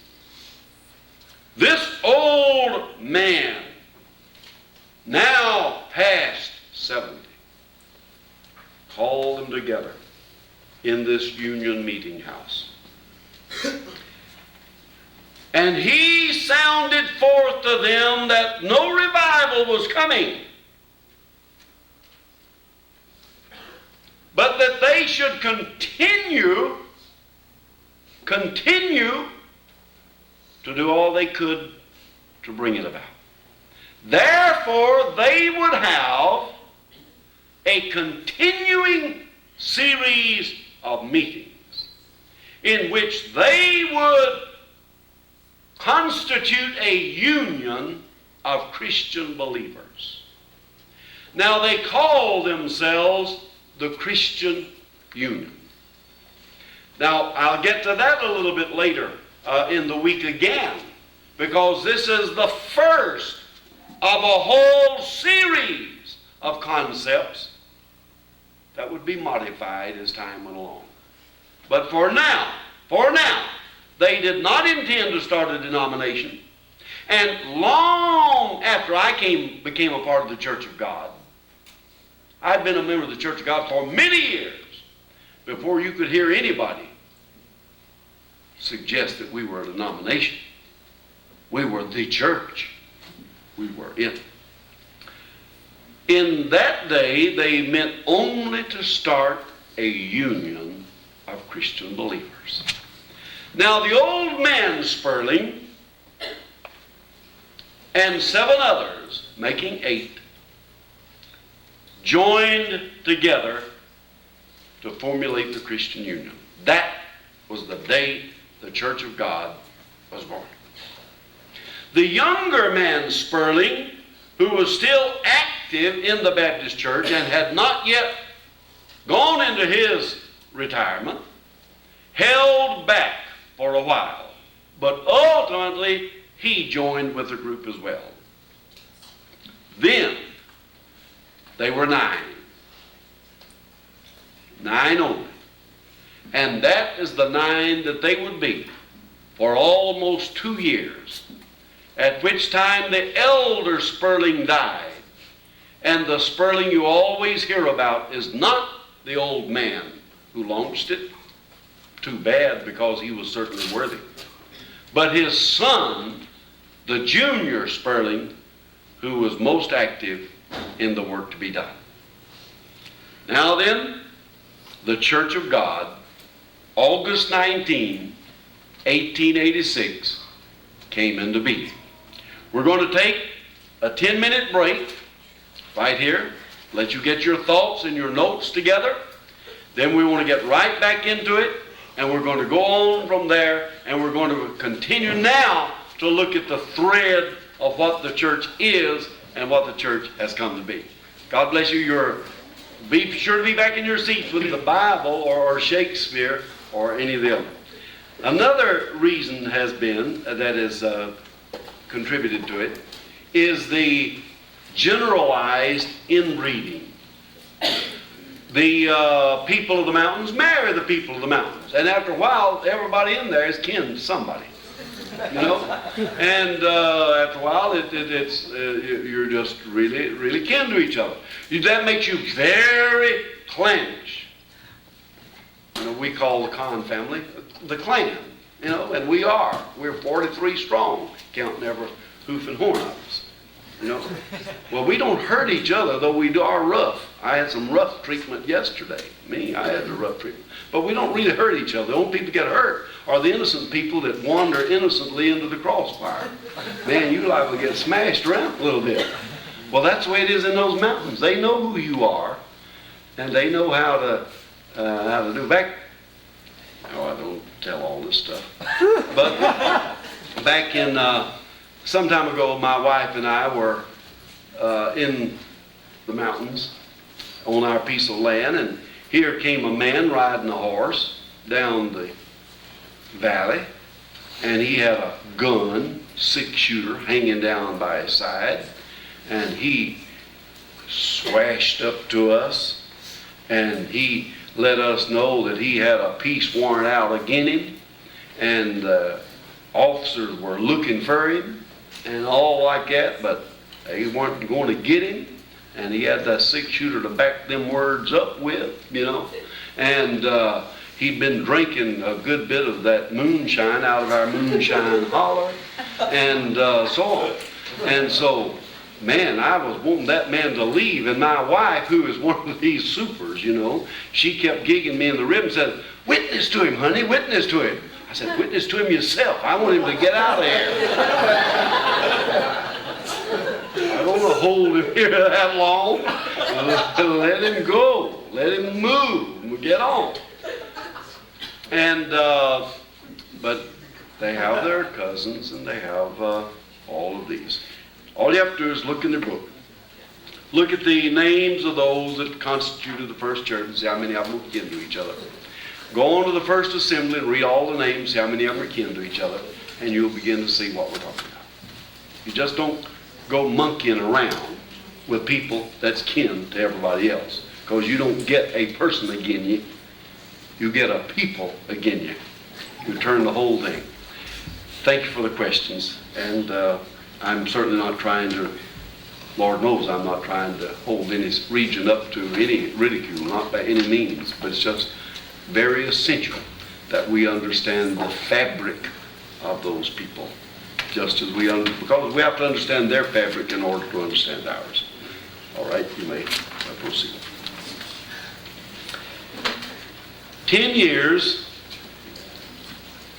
This old man, now past 70, called them together in this union meeting house. And he sounded forth to them that no revival was coming, but that they should continue to do all they could to bring it about. Therefore, they would have a continuing series of meetings in which they would constitute a union of Christian believers. Now, they call themselves the Christian Union. Now, I'll get to that a little bit later in the week again, because this is the first of a whole series of concepts that would be modified as time went along. But for now, they did not intend to start a denomination. And long after I became a part of the Church of God, I'd been a member of the Church of God for many years before you could hear anybody suggest that we were a denomination. We were the church. We were it. In that day, they meant only to start a union of Christian believers. Now, the old man Spurling and 7 others, making 8, joined together to formulate the Christian Union. That was the day the Church of God was born. The younger man Spurling, who was still active in the Baptist Church and had not yet gone into his retirement, held back for a while, but ultimately he joined with the group as well. Then they were 9 only, and that is the 9 that they would be for almost 2 years, at which time the elder Spurling died. And the Spurling you always hear about is not the old man who launched it. Too bad, because he was certainly worthy. But his son, the junior Spurling, who was most active in the work to be done. Now then, the Church of God, August 19, 1886, came into being. We're going to take a 10-minute break right here, let you get your thoughts and your notes together. Then we want to get right back into it And we're going to go on from there, and we're going to continue now to look at the thread of what the church is and what the church has come to be. God bless you. Be sure to be back in your seats with the Bible or Shakespeare or any of the other. Another reason has been, that has contributed to it, is the generalized inbreeding. The people of the mountains marry the people of the mountains. And after a while, everybody in there is kin to somebody. You know? And after a while, you're just really, really kin to each other. That makes you very clannish. You know, we call the Conn family the clan. You know, and we're 43 strong, counting every hoof and horn of us. You know, well, we don't hurt each other, though we are rough. I had some rough treatment yesterday. I had the rough treatment. But we don't really hurt each other. The only people that get hurt are the innocent people that wander innocently into the crossfire. Man, you liable to get smashed around a little bit. Well, that's the way it is in those mountains. They know who you are, and they know how to do. I don't tell all this stuff. But back in some time ago, my wife and I were in the mountains on our piece of land, and here came a man riding a horse down the valley, and he had a gun, 6-shooter, hanging down by his side, and he swashed up to us, and he let us know that he had a peace warrant out against him, and officers were looking for him, and all like that, but they weren't going to get him, and he had that 6-shooter to back them words up with, you know, and he'd been drinking a good bit of that moonshine out of our moonshine holler, and so on. And so, man, I was wanting that man to leave, and my wife, who is one of these supers, you know, she kept gigging me in the rib and said, "Witness to him, honey, witness to him." I said, "Witness to him yourself. I want him to get out of here." I don't want to hold him here that long. Let him go. Let him move. We'll get on. And, but they have their cousins, and they have all of these. All you have to do is look in the book. Look at the names of those that constituted the first church and see how many of them were kin to each other. Go on to the first assembly and read all the names, see how many of them are kin to each other, and you'll begin to see what we're talking about. You just don't go monkeying around with people that's kin to everybody else, because you don't get a person again you. You get a people again you. You turn the whole thing. Thank you for the questions, and I'm certainly not trying to, Lord knows I'm not trying to hold any region up to any ridicule, not by any means, but it's just very essential that we understand the fabric of those people, just as because we have to understand their fabric in order to understand ours. All right, you may proceed. 10 years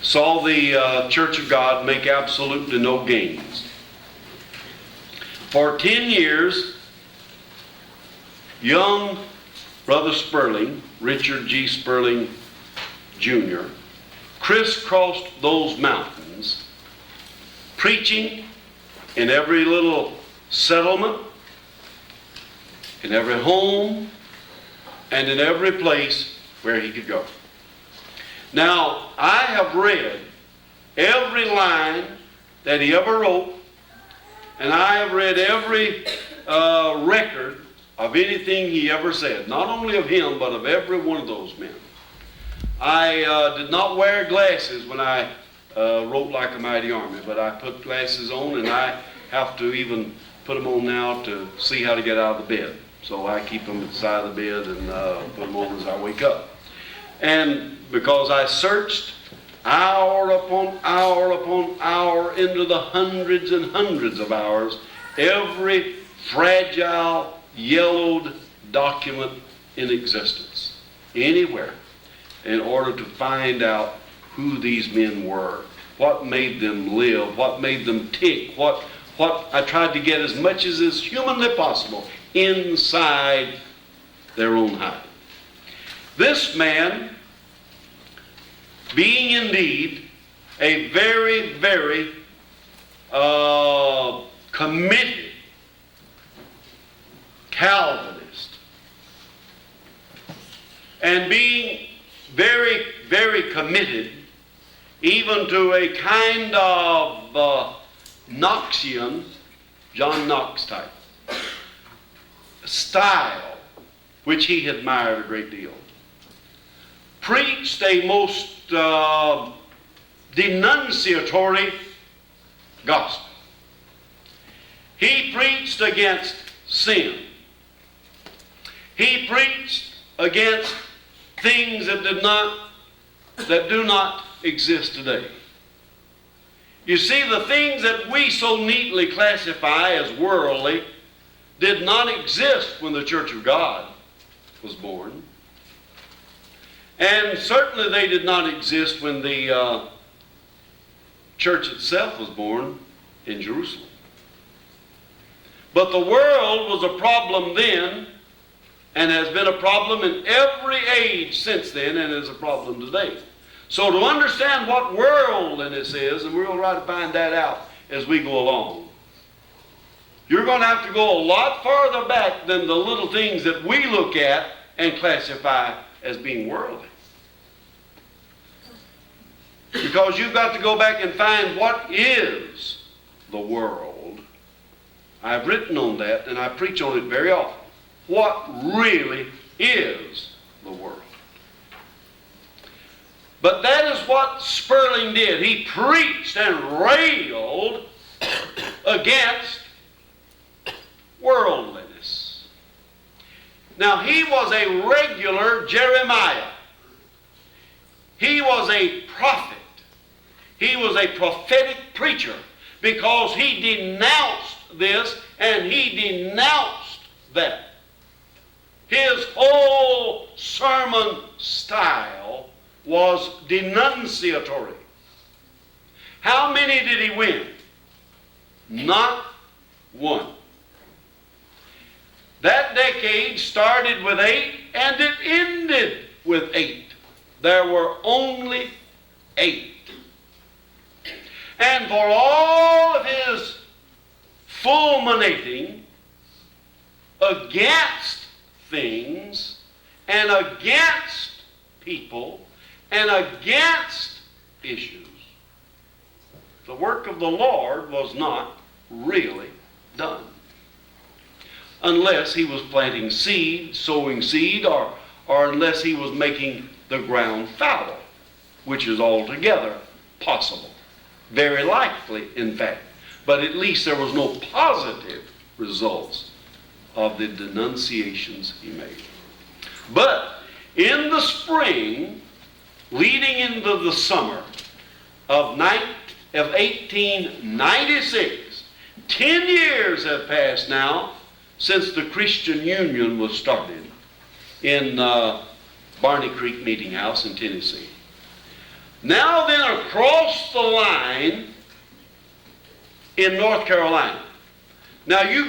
saw the Church of God make absolutely no gains. For 10 years, young Brother Spurling, Richard G. Spurling Jr., crisscrossed those mountains, preaching in every little settlement, in every home, and in every place where he could go. Now, I have read every line that he ever wrote, and I have read every record of anything he ever said, not only of him, but of every one of those men. I did not wear glasses when I wrote Like a Mighty Army, but I put glasses on, and I have to even put them on now to see how to get out of the bed. So I keep them at the side of the bed and put them on as I wake up. And because I searched hour upon hour into the hundreds and hundreds of hours, every fragile, yellowed document in existence, anywhere, in order to find out who these men were, what made them live, what made them tick, what I tried to get as much as is humanly possible inside their own hide. This man being indeed a very, very committed Calvinist, and being very, very committed even to a kind of Knoxian, John Knox type style, which he admired a great deal, preached a most denunciatory gospel. He preached against sin. He preached against things that do not exist today. You see, the things that we so neatly classify as worldly did not exist when the Church of God was born. And certainly they did not exist when the church itself was born in Jerusalem. But the world was a problem then, and has been a problem in every age since then, and is a problem today. So to understand what worldliness is, and we're going to try to find that out as we go along, you're going to have to go a lot farther back than the little things that we look at and classify as being worldly. Because you've got to go back and find what is the world. I've written on that, and I preach on it very often. What really is the world? But that is what Spurling did. He preached and railed against worldliness. Now, he was a regular Jeremiah. He was a prophet. He was a prophetic preacher, because he denounced this and he denounced that. His whole sermon style was denunciatory. How many did he win? Not one. That decade started with 8 and it ended with 8. There were only 8. And for all of his fulminating against things and against people and against issues, the work of the Lord was not really done. Unless he was planting seed, sowing seed, or unless he was making the ground fallow, which is altogether possible. Very likely, in fact. But at least there was no positive results of the denunciations he made. But in the spring, leading into the summer of 1896, 10 years have passed now since the Christian Union was started in Barney Creek Meeting House in Tennessee. Now then, across the line in North Carolina. Now you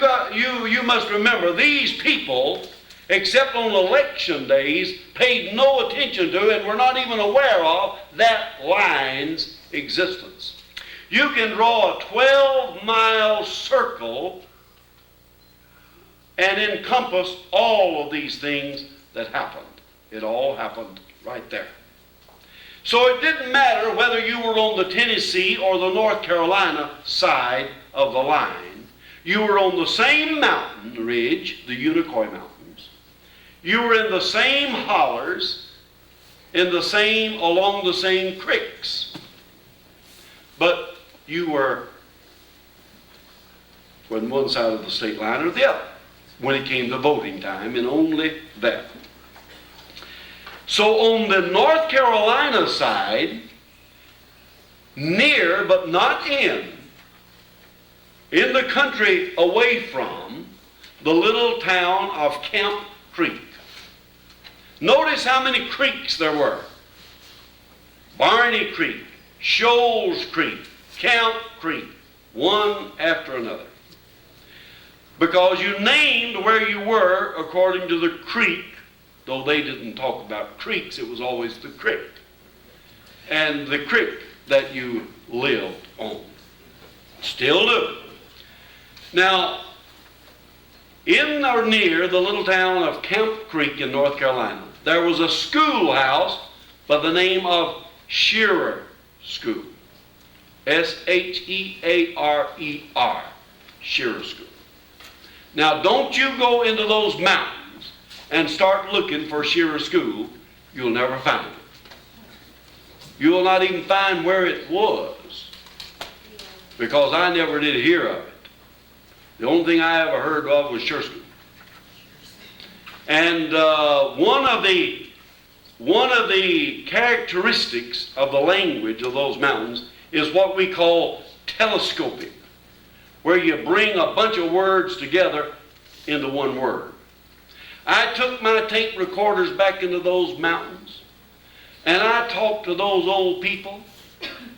must remember, these people, except on election days, paid no attention to and were not even aware of that line's existence. You can draw a 12-mile circle and encompass all of these things that happened. It all happened right there. So it didn't matter whether you were on the Tennessee or the North Carolina side of the line. You were on the same mountain ridge, the Unicoi Mountains. You were in the same hollers, along the same creeks. But you were on one side of the state line or the other when it came to voting time, and only that. So on the North Carolina side, near but not in the country away from the little town of Camp Creek. Notice how many creeks there were. Barney Creek, Shoals Creek, Camp Creek, one after another. Because you named where you were according to the creek. Though they didn't talk about creeks, it was always the creek. and the creek that you lived on. Still do. Now, in or near the little town of Camp Creek in North Carolina, there was a schoolhouse by the name of Shearer School. S-H-E-A-R-E-R. Shearer School. Now, don't you go into those mountains and start looking for Shearer School. You'll never find it. You will not even find where it was, because I never did hear of it. The only thing I ever heard of was Shearer School. And one of the characteristics of the language of those mountains is what we call telescoping, where you bring a bunch of words together into one word. I took my tape recorders back into those mountains, and I talked to those old people,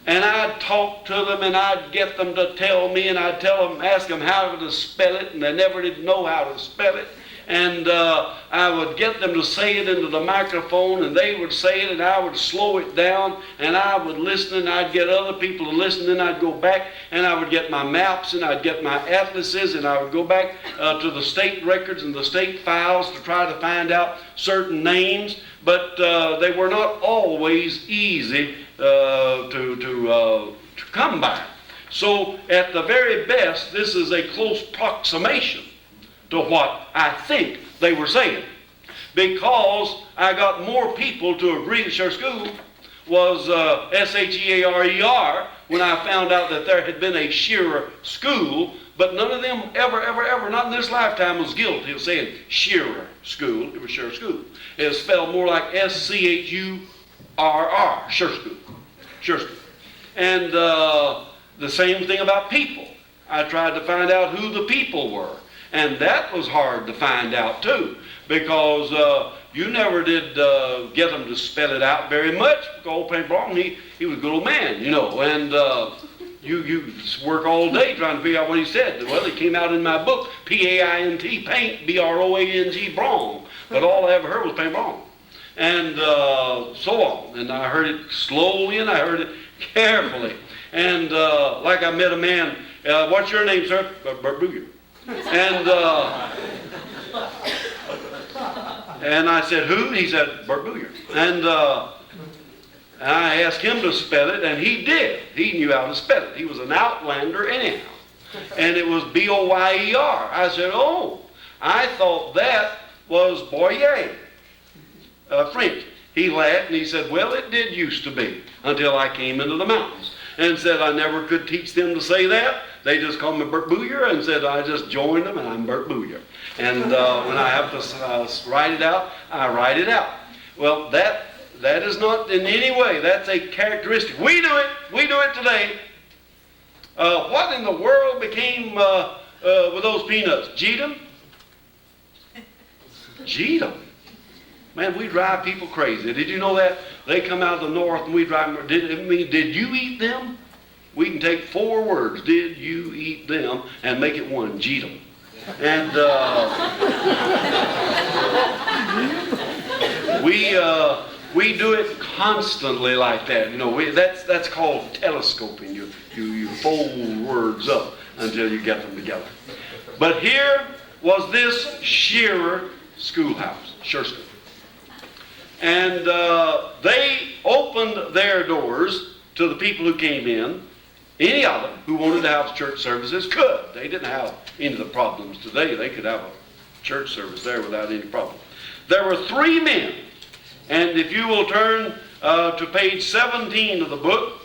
and I'd talk to them, and I'd get them to tell me, and I'd ask them how to spell it, and they never did know how to spell it. And I would get them to say it into the microphone, and they would say it, and I would slow it down, and I would listen, and I'd get other people to listen, and I'd go back, and I would get my maps, and I'd get my atlases, and I would go back to the state records and the state files to try to find out certain names, but they were not always easy to come by. So at the very best, this is a close approximation to what I think they were saying, because I got more people to agree that Shearer School was S-H-E-A-R-E-R when I found out that there had been a Shearer School, but none of them ever, not in this lifetime, was guilty of saying Shearer School. It was Shearer School. It was spelled more like S-C-H-U-R-R, Shearer School. Shearer School. And the same thing about people. I tried to find out who the people were. And that was hard to find out too, because you never did get them to spell it out very much. Old Paint Braun, he was a good old man, you know, and you work all day trying to figure out what he said. Well, it came out in my book, P-A-I-N-T, Paint, B-R-O-A-N-G, Braun. But all I ever heard was Paint Braun. And so on. And I heard it slowly, and I heard it carefully. And like I met a man, what's your name, sir? Bert Booger. And I said, who? He said, Bert Booger. And I asked him to spell it, and he did. He knew how to spell it. He was an outlander anyhow. And it was B-O-Y-E-R. I said, oh, I thought that was Boyer, French. He laughed, and he said, well, it did used to be, until I came into the mountains. And said I never could teach them to say that. They just called me Bert Booyer, and said I just joined them, and I'm Bert Booyer. And when I have to write it out, I write it out. Well, that is not in any way, that's a characteristic. We do it today. What in the world became with those peanuts? Jeet 'em? Man, we drive people crazy. Did you know that? They come out of the north and we drive them. Did you eat them? We can take 4 words, did you eat them, and make it one, Jeet 'em. And we do it constantly like that. You know, that's called telescoping. You fold words up until you get them together. But here was this Shearer Schoolhouse, Shearer School. And they opened their doors to the people who came in. Any of them who wanted to have church services could. They didn't have any of the problems today. They could have a church service there without any problem. There were 3 men, and if you will turn to page 17 of the book,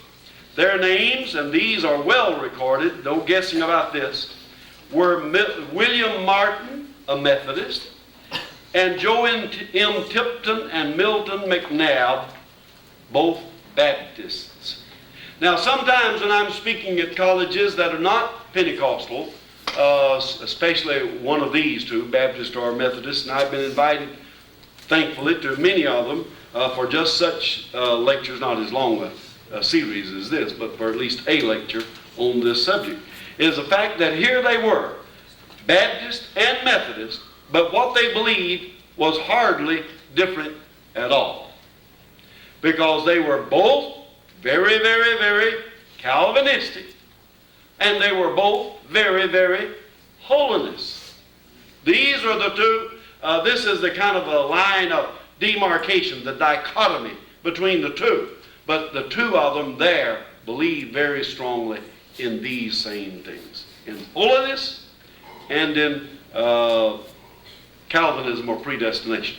their names, and these are well recorded, no guessing about this, were William Martin, a Methodist, and Joe M. Tipton and Milton McNabb, both Baptists. Now, sometimes when I'm speaking at colleges that are not Pentecostal, especially one of these 2, Baptist or Methodist, and I've been invited, thankfully, to many of them for just such lectures, not as long a series as this, but for at least a lecture on this subject, is the fact that here they were, Baptist and Methodist, but what they believed was hardly different at all. Because they were both very, very, very Calvinistic. And they were both very, very Holiness. These are the two. This is the kind of a line of demarcation, the dichotomy between the two. But the two of them there believe very strongly in these same things. In holiness and in Calvinism or predestination.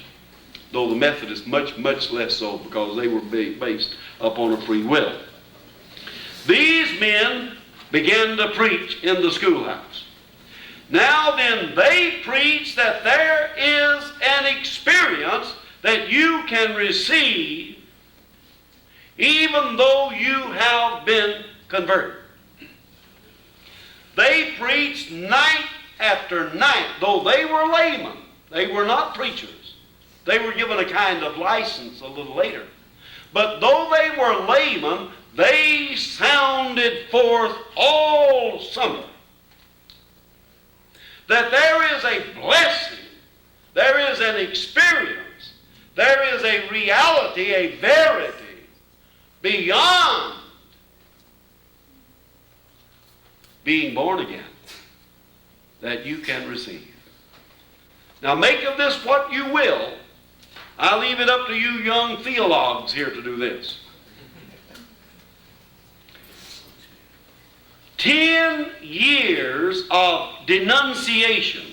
Though the Methodists much, much less so, because they were based upon a free will. These men began to preach in the schoolhouse. Now then, they preach that there is an experience that you can receive even though you have been converted. They preached night after night, though they were laymen. They were not preachers. They were given a kind of license a little later. But though they were laymen, they sounded forth all summer that there is a blessing, there is an experience, there is a reality, a verity beyond being born again that you can receive. Now make of this what you will. I leave it up to you young theologues here to do this. 10 years of denunciation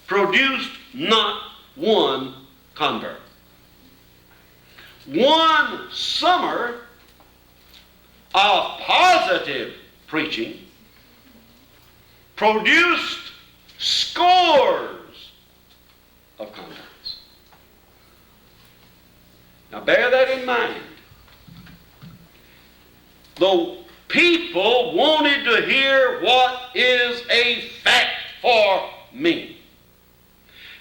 produced not one convert. One summer of positive preaching produced scores of converts. Now bear that in mind. Though people wanted to hear what is a fact for me.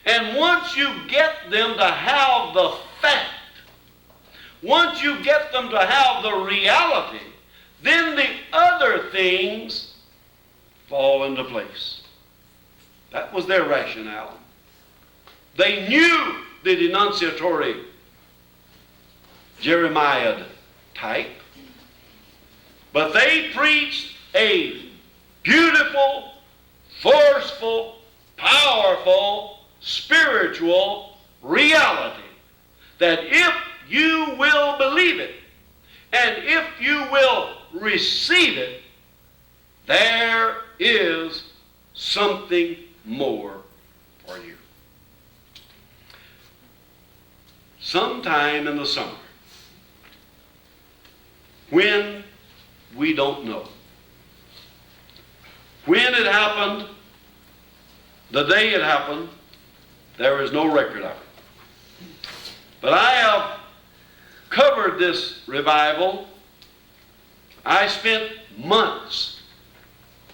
And once you get them to have the fact, once you get them to have the reality, then the other things fall into place. That was their rationale. They knew the denunciatory Jeremiah type. But they preached a beautiful, forceful, powerful, spiritual reality that if you will believe it and if you will receive it, there is something more for you. Sometime in the summer, when we don't know. When it happened, the day it happened, there is no record of it. But I have covered this revival. I spent months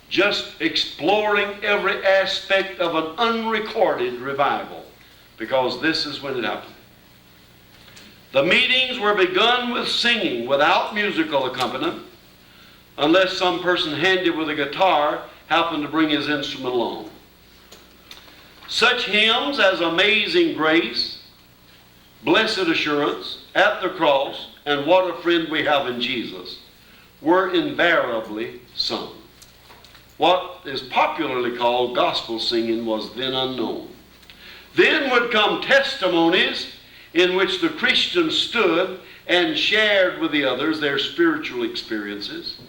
just exploring every aspect of an unrecorded revival, because this is when it happened. The meetings were begun with singing without musical accompaniment, unless some person handy with a guitar happened to bring his instrument along. Such hymns as Amazing Grace, Blessed Assurance, At the Cross, and What a Friend We Have in Jesus were invariably sung. What is popularly called gospel singing was then unknown. Then would come testimonies in which the Christians stood and shared with the others their spiritual experiences,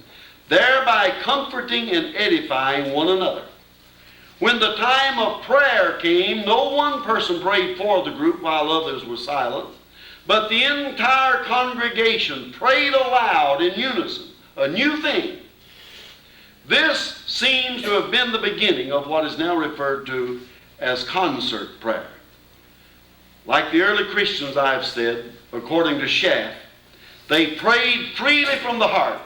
thereby comforting and edifying one another. When the time of prayer came, no one person prayed for the group while others were silent, but the entire congregation prayed aloud in unison, a new thing. This seems to have been the beginning of what is now referred to as concert prayer. Like the early Christians, I have said, according to Schaff, they prayed freely from the heart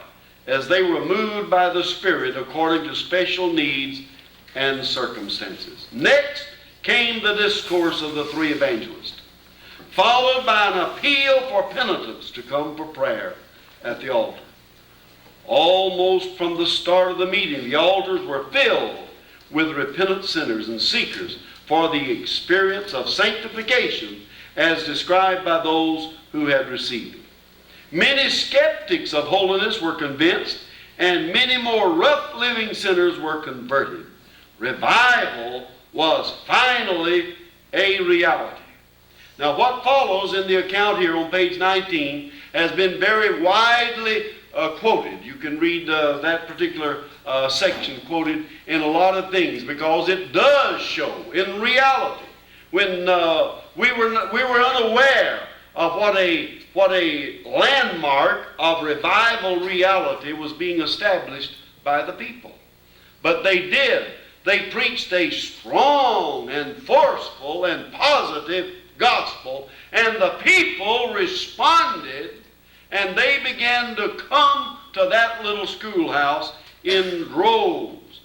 as they were moved by the Spirit according to special needs and circumstances. Next came the discourse of the three evangelists, followed by an appeal for penitents to come for prayer at the altar. Almost from the start of the meeting, the altars were filled with repentant sinners and seekers for the experience of sanctification as described by those who had received it. Many skeptics of holiness were convinced, and many more rough living sinners were converted. Revival was finally a reality. Now, what follows in the account here on page 19 has been very widely quoted. You can read that particular section quoted in a lot of things, because it does show in reality when we were unaware of what a landmark of revival reality was being established by the people. But they did. They preached a strong and forceful and positive gospel, and the people responded, and they began to come to that little schoolhouse in droves.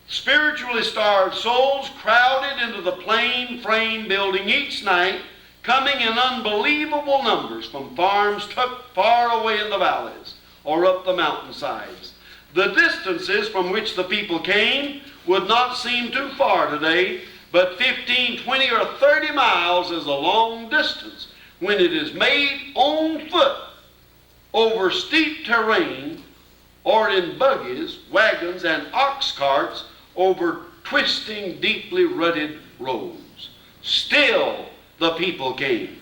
Spiritually starved souls crowded into the plain frame building each night, coming in unbelievable numbers from farms tucked far away in the valleys or up the mountainsides. The distances from which the people came would not seem too far today, but 15, 20, or 30 miles is a long distance when it is made on foot over steep terrain, or in buggies, wagons, and ox carts over twisting, deeply rutted roads. Still, the people came.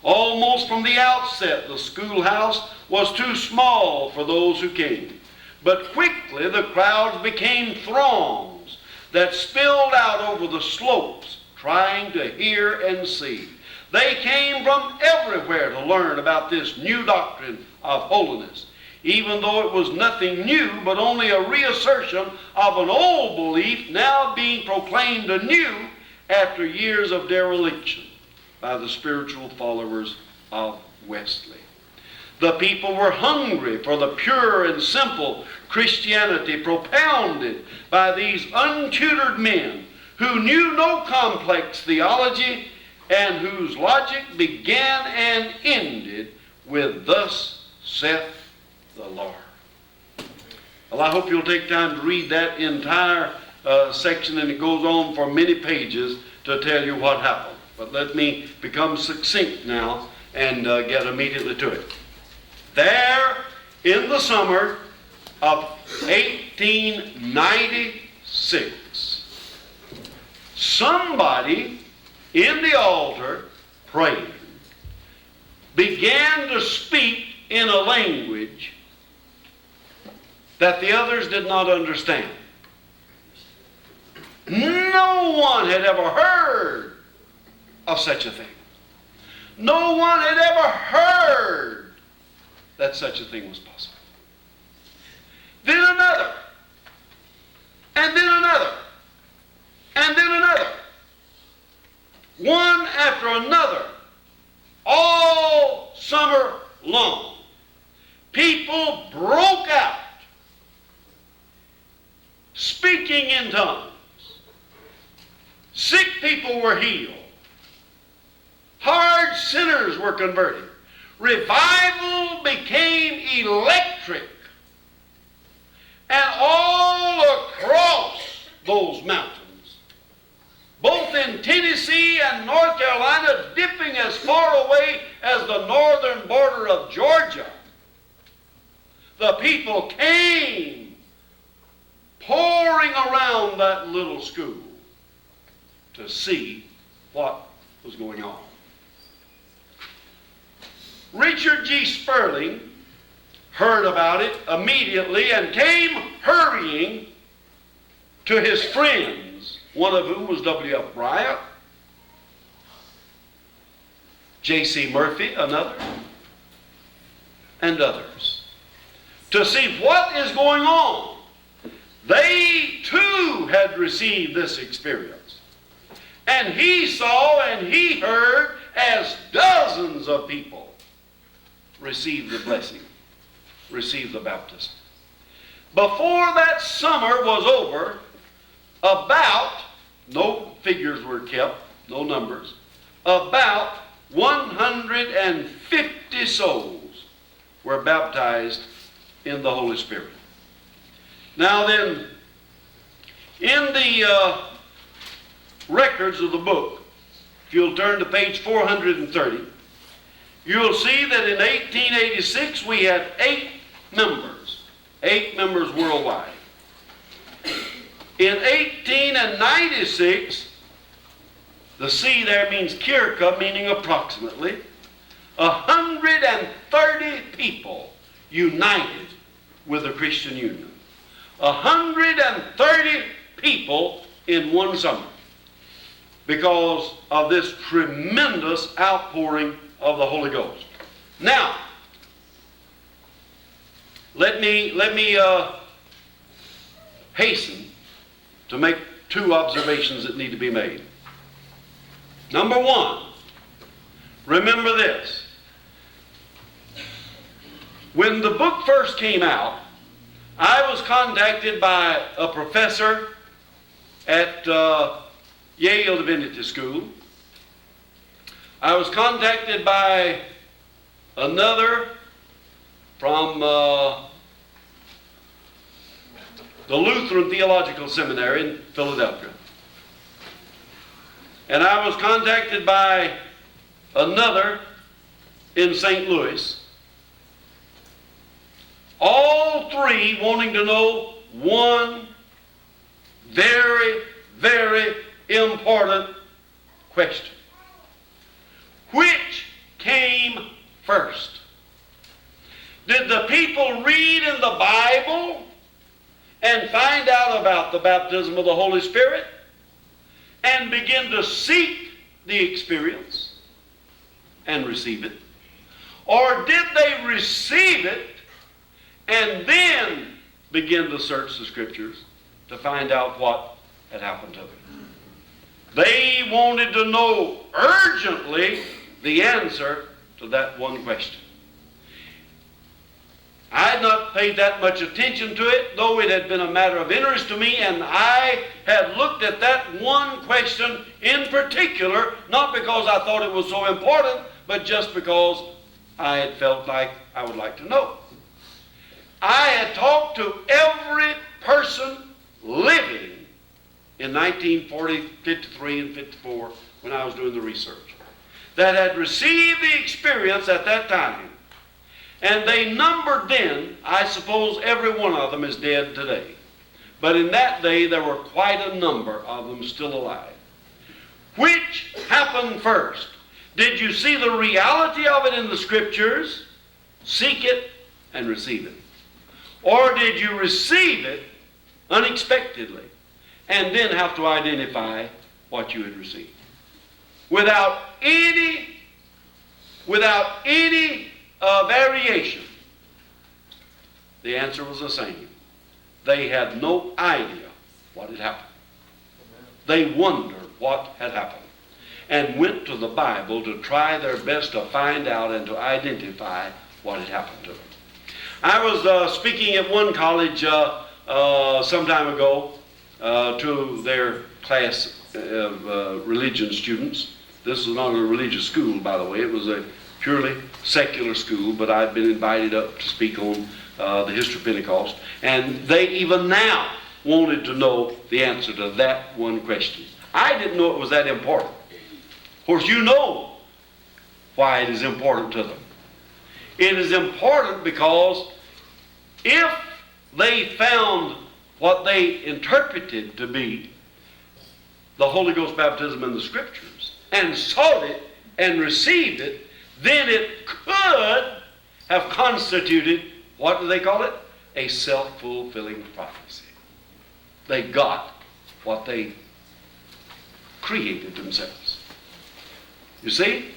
Almost from the outset, the schoolhouse was too small for those who came. But quickly the crowds became throngs that spilled out over the slopes, trying to hear and see. They came from everywhere to learn about this new doctrine of holiness, even though it was nothing new, but only a reassertion of an old belief now being proclaimed anew after years of dereliction by the spiritual followers of Wesley. The people were hungry for the pure and simple Christianity propounded by these untutored men who knew no complex theology and whose logic began and ended with "Thus saith the Lord." Well, I hope you'll take time to read that entire section, and it goes on for many pages to tell you what happened. But let me become succinct now and get immediately to it. There, in the summer of 1896, somebody in the altar praying began to speak in a language that the others did not understand. No one had ever heard of such a thing. No one had ever heard that such a thing was possible. Then another, and then another, and then another. One after another, all summer long, people broke out, speaking in tongues. Sick people were healed. Hard sinners were converted. Revival became electric. And all across those mountains, both in Tennessee and North Carolina, dipping as far away as the northern border of Georgia, the people came pouring around that little school to see what was going on. Richard G. Spurling heard about it immediately and came hurrying to his friends, one of whom was W. F. Bryant, J.C. Murphy, another, and others, to see what is going on. They too had received this experience. And he saw and he heard as dozens of people received the blessing, received the baptism. Before that summer was over, about, no figures were kept, no numbers, about 150 souls were baptized in the Holy Spirit. Now then, in the records of the book, if you'll turn to page 430, you'll see that in 1886 we had 8 members worldwide. In 1896, the C there means circa, meaning approximately, 130 people united with the Christian Union. 130 people in one summer because of this tremendous outpouring of the Holy Ghost. Now, let me hasten to make 2 observations that need to be made. Number 1, remember this. When the book first came out, I was contacted by a professor at Yale Divinity School. I was contacted by another from the Lutheran Theological Seminary in Philadelphia. And I was contacted by another in St. Louis. All 3 wanting to know one very, very important question. Which came first? Did the people read in the Bible and find out about the baptism of the Holy Spirit and begin to seek the experience and receive it? Or did they receive it and then begin to search the Scriptures to find out what had happened to them? They wanted to know urgently the answer to that one question. I had not paid that much attention to it, though it had been a matter of interest to me, and I had looked at that one question in particular, not because I thought it was so important, but just because I had felt like I would like to know. I had talked to every person living in 1940, 53, and 54 when I was doing the research that had received the experience at that time. And they numbered then, I suppose every one of them is dead today. But in that day, there were quite a number of them still alive. Which happened first? Did you see the reality of it in the Scriptures, seek it, and receive it? Or did you receive it unexpectedly and then have to identify what you had received? Without any variation, the answer was the same. They had no idea what had happened. They wondered what had happened and went to the Bible to try their best to find out and to identify what had happened to them. I was speaking at one college some time ago to their class of religion students. This was not a religious school, by the way. It was a purely secular school, but I'd been invited up to speak on the history of Pentecost. And they even now wanted to know the answer to that one question. I didn't know it was that important. Of course, you know why it is important to them. It is important because if they found what they interpreted to be the Holy Ghost baptism in the Scriptures and sought it and received it, then it could have constituted, what do they call it? A self-fulfilling prophecy. They got what they created themselves. You see?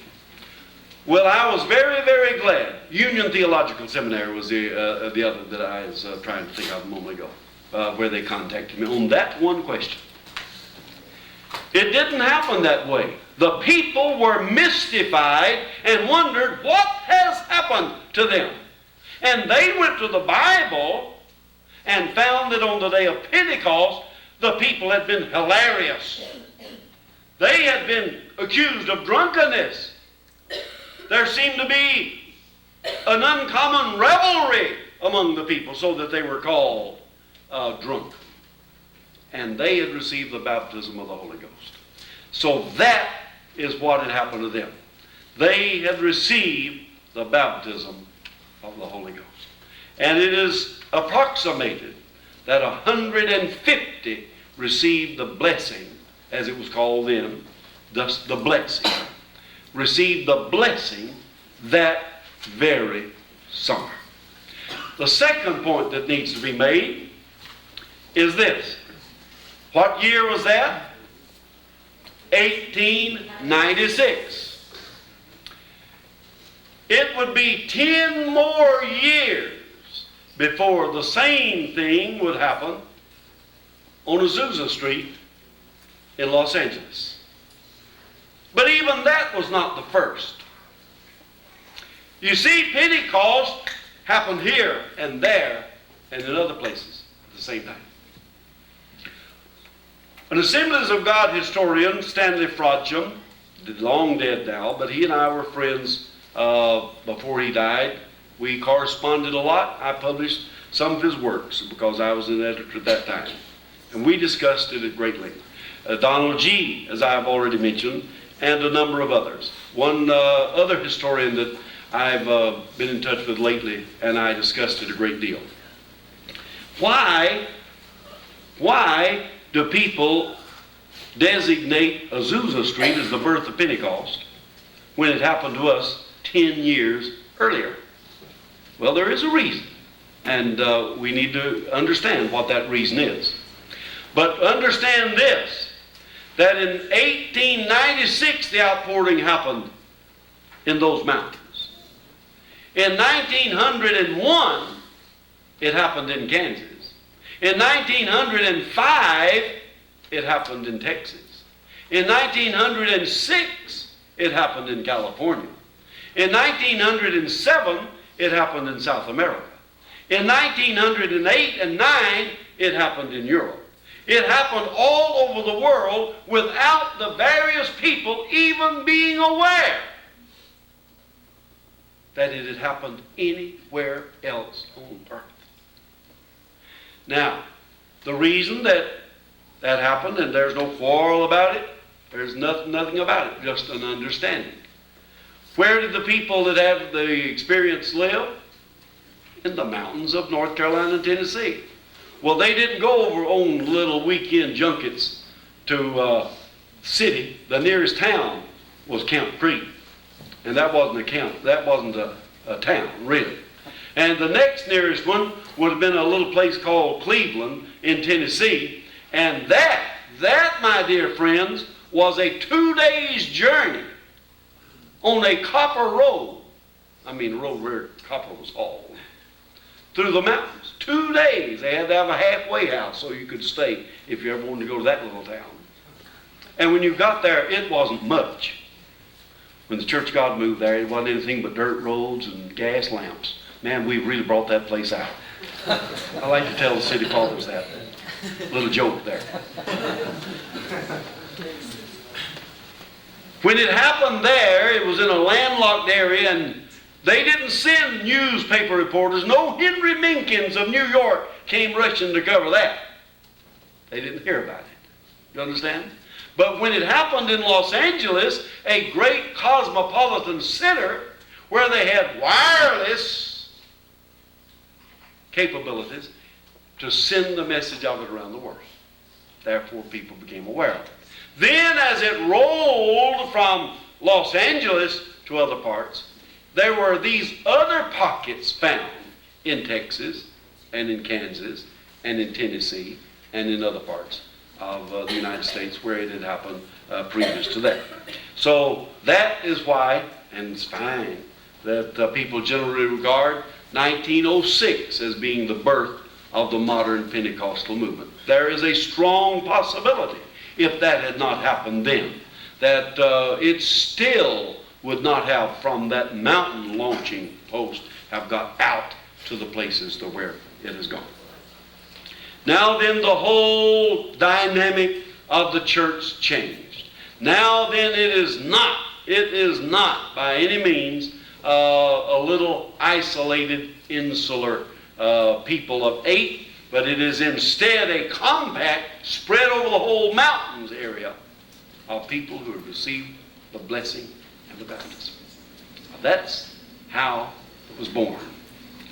Well, I was very, very glad. Union Theological Seminary was the other that I was trying to think of a moment ago, where they contacted me on that one question. It didn't happen that way. The people were mystified and wondered what has happened to them. And they went to the Bible and found that on the day of Pentecost, the people had been hilarious. They had been accused of drunkenness. There seemed to be an uncommon revelry among the people, so that they were called drunk. And they had received the baptism of the Holy Ghost. So that is what had happened to them. they had received the baptism of the Holy Ghost. And it is approximated that 150 received the blessing, as it was called then, thus the blessing, received the blessing that very summer. The second point that needs to be made is this. What year was that? 1896. It would be 10 more years before the same thing would happen on Azusa Street in Los Angeles. But even that was not the first. You see, Pentecost happened here and there and in other places at the same time. An Assemblies of God historian, Stanley Frodsham, long dead now, but he and I were friends before he died. We corresponded a lot. I published some of his works because I was an editor at that time. And we discussed it at great length. Donald G., as I've already mentioned, and a number of others. One other historian that I've been in touch with lately, and I discussed it a great deal. Why do people designate Azusa Street as the birth of Pentecost when it happened to us 10 years earlier? Well, there is a reason, and we need to understand what that reason is. But understand this, that in 1896 the outpouring happened in those mountains. In 1901 it happened in Kansas. In 1905 it happened in Texas. In 1906 it happened in California. In 1907 it happened in South America. In 1908 and 9 it happened in Europe. It happened all over the world without the various people even being aware that it had happened anywhere else on earth. Now, the reason that happened, and there's no quarrel about it, there's nothing about it, just an understanding. Where did the people that had the experience live? In the mountains of North Carolina and Tennessee. Well, they didn't go over on little weekend junkets to city. The nearest town was Camp Creek. And that wasn't a camp. That wasn't a town, really. And the next nearest one would have been a little place called Cleveland in Tennessee. And that, my dear friends, was a 2 days journey on a copper road. I mean, a road where copper was hauled. Through the mountains. 2 days. They had to have a halfway house so you could stay if you ever wanted to go to that little town. And when you got there, it wasn't much. When the Church of God moved there, it wasn't anything but dirt roads and gas lamps. Man, we really brought that place out. I like to tell the city fathers that. Little joke there. When it happened there, it was in a landlocked area, and they didn't send newspaper reporters. No Henry Minkins of New York came rushing to cover that. They didn't hear about it. You understand? But when it happened in Los Angeles, a great cosmopolitan center where they had wireless capabilities to send the message of it around the world. Therefore, people became aware of it. Then, as it rolled from Los Angeles to other parts, there were these other pockets found in Texas and in Kansas and in Tennessee and in other parts of the United States where it had happened previous to that. So that is why, and it's fine, that people generally regard 1906 as being the birth of the modern Pentecostal movement. There is a strong possibility, if that had not happened then, that it still would not have, from that mountain launching post, have got out to the places to where it has gone. Now then, the whole dynamic of the church changed. Now then, it is not by any means a little isolated, insular people of 8, but it is instead a compact, spread over the whole mountains area of people who have received the blessing and the baptism. That's how it was born.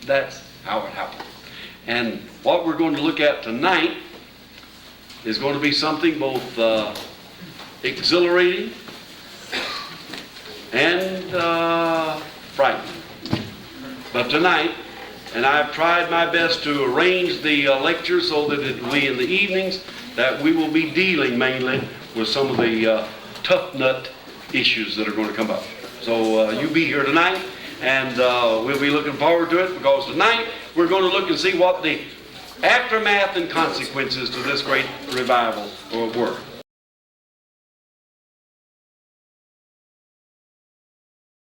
That's how it happened. And what we're going to look at tonight is going to be something both exhilarating and frightening. But tonight, and I've tried my best to arrange the lecture so that it will be in the evenings, that we will be dealing mainly with some of the tough nut issues that are going to come up. So you be here tonight, and we'll be looking forward to it, because tonight we're going to look and see what the aftermath and consequences to this great revival were.